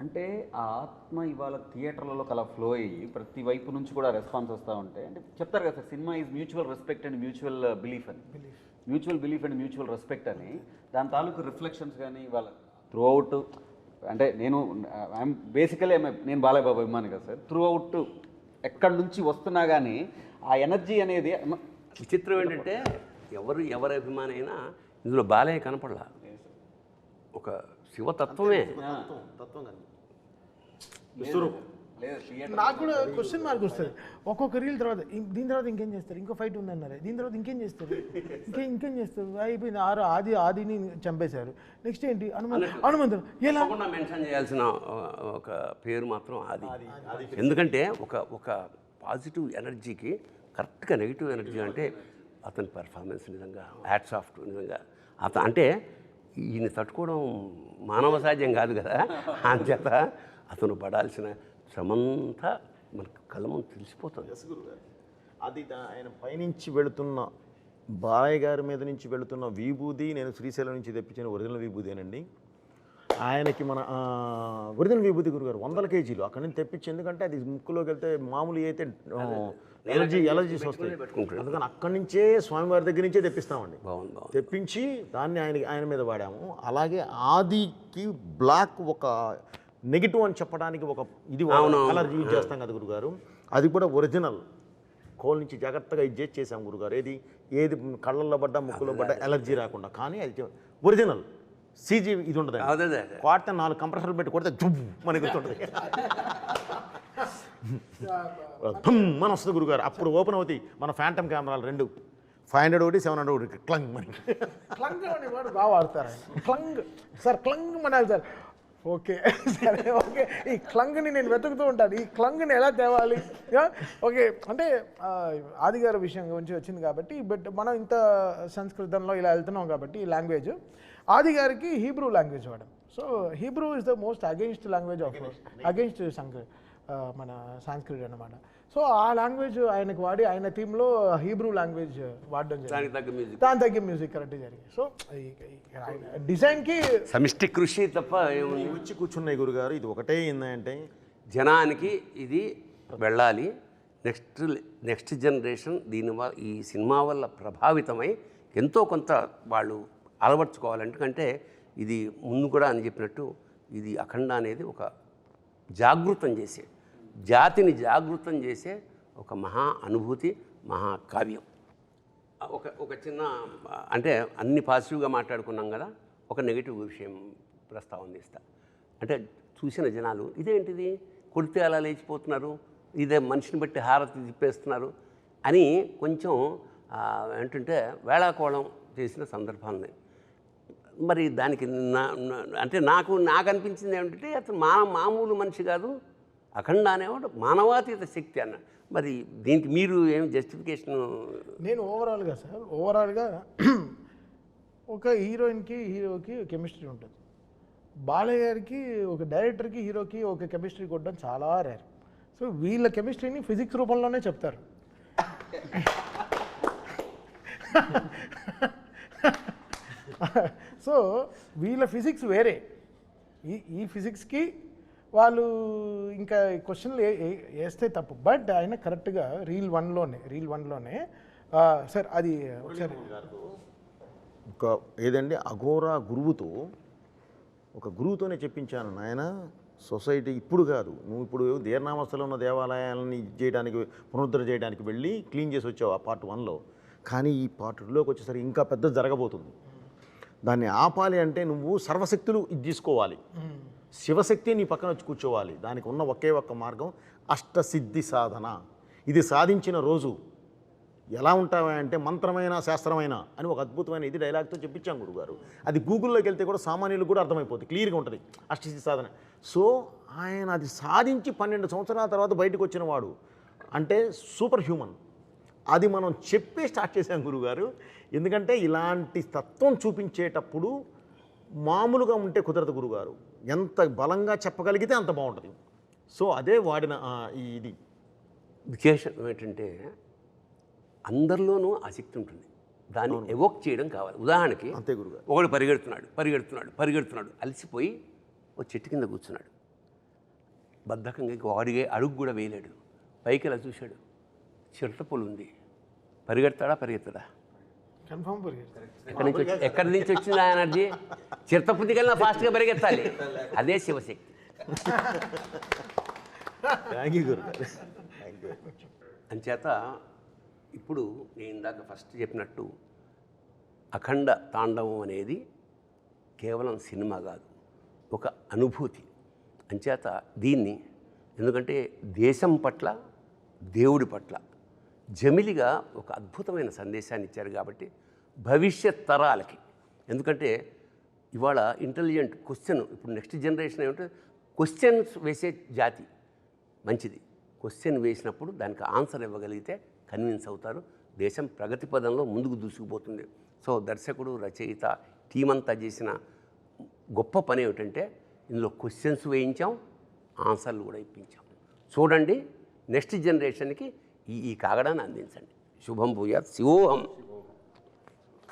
అంటే ఆ ఆత్మ ఇవాళ థియేటర్లలో కలా ఫ్లో అయ్యి ప్రతి వైపు నుంచి కూడా రెస్పాన్స్ వస్తూ ఉంటాయి. అంటే చెప్తారు కదా sir, cinema is mutual respect and mutual belief అని, mutual belief and mutual respect అని. దాని తాలూకు రిఫ్లెక్షన్స్ కానీ ఇవాళ త్రూ అవుట్, అంటే నేను ఐఎమ్ బేసికలీ నేను బాలయ్య బాబు అభిమాని కదా సార్, త్రూ అవుట్ ఎక్కడి నుంచి వస్తున్నా కానీ ఆ ఎనర్జీ అనేది. విచిత్రం ఏంటంటే ఎవరి అభిమాని అయినా ఇందులో బాలయ్య కనపడలా, ఒక శివతత్వమే. నాకు కూడా క్వశ్చన్ మార్క్ వస్తుంది ఒక్కొక్క రీల్ తర్వాత. దీని తర్వాత ఇంకేం చేస్తారు, ఇంకో ఫైట్ ఉందన్నారు, దీని తర్వాత ఇంకేం చేస్తారు, ఇంకేం చేస్తారు, అయిపోయింది. ఆదిని చంపేశారు, నెక్స్ట్ ఏంటి హనుమంతుడు. ఎలా మెన్షన్ చేయాల్సిన ఒక పేరు మాత్రం ఆది. ఎందుకంటే ఒక పాజిటివ్ ఎనర్జీకి కరెక్ట్గా నెగిటివ్ ఎనర్జీ అంటే అతని పెర్ఫార్మెన్స్ నిజంగా హ్యాట్స్ ఆఫ్. నిజంగా అంటే ఈయన తట్టుకోవడం మానవ సాధ్యం కాదు కదా, అంచేత అతను పడాల్సిన శ్రమంతా మనకు కళ్ళ ముందు తెలిసిపోతుంది. అది ఆయన పైనుంచి వెళుతున్న బాలయ్య గారి మీద నుంచి వెళుతున్న విభూది, నేను శ్రీశైలం నుంచి తెప్పించిన ఒరిజినల్ విభూదేనండి. ఆయనకి మన ఒరిజినల్ విభూతి గురుగారు 100 కేజీలు అక్కడి నుంచి తెప్పించి, ఎందుకంటే అది ముక్కులోకి వెళ్తే మామూలు అయితే ఎలర్జీస్ వస్తాయి, అందుకని అక్కడి నుంచే స్వామివారి దగ్గర నుంచే తెప్పిస్తామండి. తెప్పించి దాన్ని ఆయన మీద వాడాము. అలాగే ఆదికి బ్లాక్ ఒక నెగిటివ్ అని చెప్పడానికి ఒక ఇది కలర్ యూజ్ చేస్తాం కదా గురుగారు, అది కూడా ఒరిజినల్ కోల్ నుంచి జాగ్రత్తగా ఇది చేసాం గురుగారు. ఏది కళ్ళల్లో పడ్డా ముక్కులో పడ్డా ఎలర్జీ రాకుండా, కానీ అది ఒరిజినల్ సీజీ ఇది ఉంటుంది. కొడితే 4 కంప్రెసర్లు పెట్టి కొడితే జుబ్ మనకి గుర్తుంటుంది, మన వస్తుంది గురుగారు. అప్పుడు ఓపెన్ అవుతాయి మన ఫ్యాంటమ్ కెమెరాలు 2, 500 ఒకటి 700 ఒకటి క్లంగ్ మనకి. క్లంగ్ అనేవాడు బాగా వాడతారు ఆయన. Clang sir, clang Manali sir. Okay సరే, ఓకే. ఈ క్లంగ్ని నేను వెతుకుతూ ఉంటాను, ఈ క్లంగ్ని ఎలా తేవాలి. ఓకే, అంటే ఆది గారి విషయం గురించి వచ్చింది కాబట్టి, బట్ మనం ఇంత సంస్కృతంలో ఇలా వెళ్తున్నాం కాబట్టి ఈ లాంగ్వేజ్ ఆది గారికి హీబ్రూ లాంగ్వేజ్ వాడడం. So Hebrew is the most against language of against మన సాంస్క్రిట్ అన్నమాట. సో ఆ లాంగ్వేజ్ ఆయనకు వాడి ఆయన థీమ్లో హీబ్రూ లాంగ్వేజ్ వాడడం జరిగింది, దాని తగ్గ మ్యూజిక్ కరెక్ట్ జరిగింది. సో డిజైన్కి సమిష్టి కృషి తప్ప వచ్చి కూర్చున్నాయి గురుగారు. ఇది ఒకటే ఏంటంటే జనానికి ఇది వెళ్ళాలి, నెక్స్ట్ జనరేషన్ దీనివల్ల ఈ సినిమా వల్ల ప్రభావితమై ఎంతో కొంత వాళ్ళు అలవర్చుకోవాలి. ఎందుకంటే ఇది ముందు కూడా అని చెప్పినట్టు ఇది అఖండ అనేది ఒక జాగృతం చేసే, జాతిని జాగృతం చేసే ఒక మహా అనుభూతి, మహాకావ్యం. ఒక చిన్న, అంటే అన్ని పాజిటివ్గా మాట్లాడుకున్నాం కదా, ఒక నెగిటివ్ విషయం ప్రస్తావన చేస్తా. అంటే చూసిన జనాలు ఇదేంటిది కొడితే అలా లేచిపోతున్నారు, ఇదే మనిషిని బట్టి హారతి తిప్పేస్తున్నారు అని కొంచెం ఏంటంటే వేళాకోళం చేసిన సందర్భాలని. మరి దానికి అంటే నాకు అనిపించింది ఏమిటంటే అతను మామూలు మనిషి కాదు, అఖండ అనేవాడు మానవాతీత శక్తి అన్న. మరి దీనికి మీరు ఏం జస్టిఫికేషన్? నేను ఓవరాల్గా ఒక హీరోయిన్కి హీరోకి కెమిస్ట్రీ ఉంటుంది, బాలయ్య గారికి ఒక డైరెక్టర్కి హీరోకి ఒక కెమిస్ట్రీ కొట్టడం చాలా రేర్. సో వీళ్ళ కెమిస్ట్రీని ఫిజిక్స్ రూపంలోనే చెప్తారు. సో వీళ్ళ ఫిజిక్స్ వేరే, ఈ ఫిజిక్స్కి వాళ్ళు ఇంకా క్వశ్చన్లు వేస్తే తప్పు. బట్ ఆయన కరెక్ట్గా రీల్ వన్లోనే సార్ అది ఒకసారి ఒక ఏదండి అఘోరా గురువుతో ఒక గురువుతోనే చెప్పించాను నాయన, సొసైటీ ఇప్పుడు కాదు, నువ్వు ఇప్పుడు దీర్ణావస్థలో ఉన్న దేవాలయాలని ఇది చేయడానికి పునరుద్ధరణ చేయడానికి వెళ్ళి క్లీన్ చేసి వచ్చావు ఆ పార్ట్ 1లో. కానీ ఈ పార్ట్ 2లోకి వచ్చేసరికి ఇంకా పెద్ద జరగబోతుంది. దాన్ని ఆపాలి అంటే నువ్వు సర్వశక్తులు ఇది తీసుకోవాలి, శివశక్తి నీ పక్కన వచ్చి కూర్చోవాలి. దానికి ఉన్న ఒకే ఒక్క మార్గం అష్టసిద్ధి సాధన. ఇది సాధించిన రోజు ఎలా ఉంటావా అంటే మంత్రమైన శాస్త్రమైన అని ఒక అద్భుతమైన ఇది డైలాగ్తో చెప్పించాం గురుగారు. అది గూగుల్లోకి వెళ్తే కూడా సామాన్యులకు కూడా అర్థమైపోతుంది, క్లియర్గా ఉంటుంది అష్టసిద్ధి సాధన. సో ఆయన అది సాధించి 12 సంవత్సరాల తర్వాత బయటకు వచ్చిన వాడు అంటే సూపర్ హ్యూమన్. అది మనం చెప్పే స్టార్ట్ చేశాం గురుగారు. ఎందుకంటే ఇలాంటి తత్వం చూపించేటప్పుడు మామూలుగా ఉంటే కుదరదు గురుగారు, ఎంత బలంగా చెప్పగలిగితే అంత బాగుంటుంది. సో అదే వాడిన ఇది విశేషం ఏంటంటే అందరిలోనూ ఆసక్తి ఉంటుంది, దాన్ని ఎవోక్ చేయడం కావాలి. ఉదాహరణకి అంతే గురుగారు. ఒకడు పరిగెడుతున్నాడు అలసిపోయి ఒక చెట్టు కింద కూర్చున్నాడు. బద్ధకంగా వాడిగే అడుగు కూడా వేయలేడు. పైకి ఇలా చూశాడు, చిరటపొలు ఉంది. పరిగెడతాడా? కన్ఫర్మ్ ఎక్కడి నుంచి వచ్చింది ఆ ఎనర్జీ? చిరతపుద్ది కన్నా ఫాస్ట్గా పరిగెత్తాలి. అదే శివశక్తి. థ్యాంక్ యూ గురుగారు. అంచేత ఇప్పుడు నేను ఇందాక ఫస్ట్ చెప్పినట్టు అఖండ తాండవం అనేది కేవలం సినిమా కాదు, ఒక అనుభూతి. అంచేత దీన్ని ఎందుకంటే దేశం పట్ల, దేవుడి పట్ల జమిలిగా ఒక అద్భుతమైన సందేశాన్ని ఇచ్చారు కాబట్టి భవిష్యత్ తరాలకి. ఎందుకంటే ఇవాళ ఇంటెలిజెంట్ క్వశ్చన్, ఇప్పుడు నెక్స్ట్ జనరేషన్ ఏమంటే క్వశ్చన్స్ వేసే జాతి మంచిది. క్వశ్చన్ వేసినప్పుడు దానికి ఆన్సర్ ఇవ్వగలిగితే కన్విన్స్ అవుతారు, దేశం ప్రగతి పదంలో ముందుకు దూసుకుపోతుంది. సో దర్శకుడు, రచయిత, టీం అంతా చేసిన గొప్ప పని ఏమిటంటే ఇందులో క్వశ్చన్స్ వేయించాం, ఆన్సర్లు కూడా ఇప్పించాం. చూడండి, నెక్స్ట్ జనరేషన్కి ఈ కాగడాన్ని అందించండి. శుభం భూయాత్. శివోహం.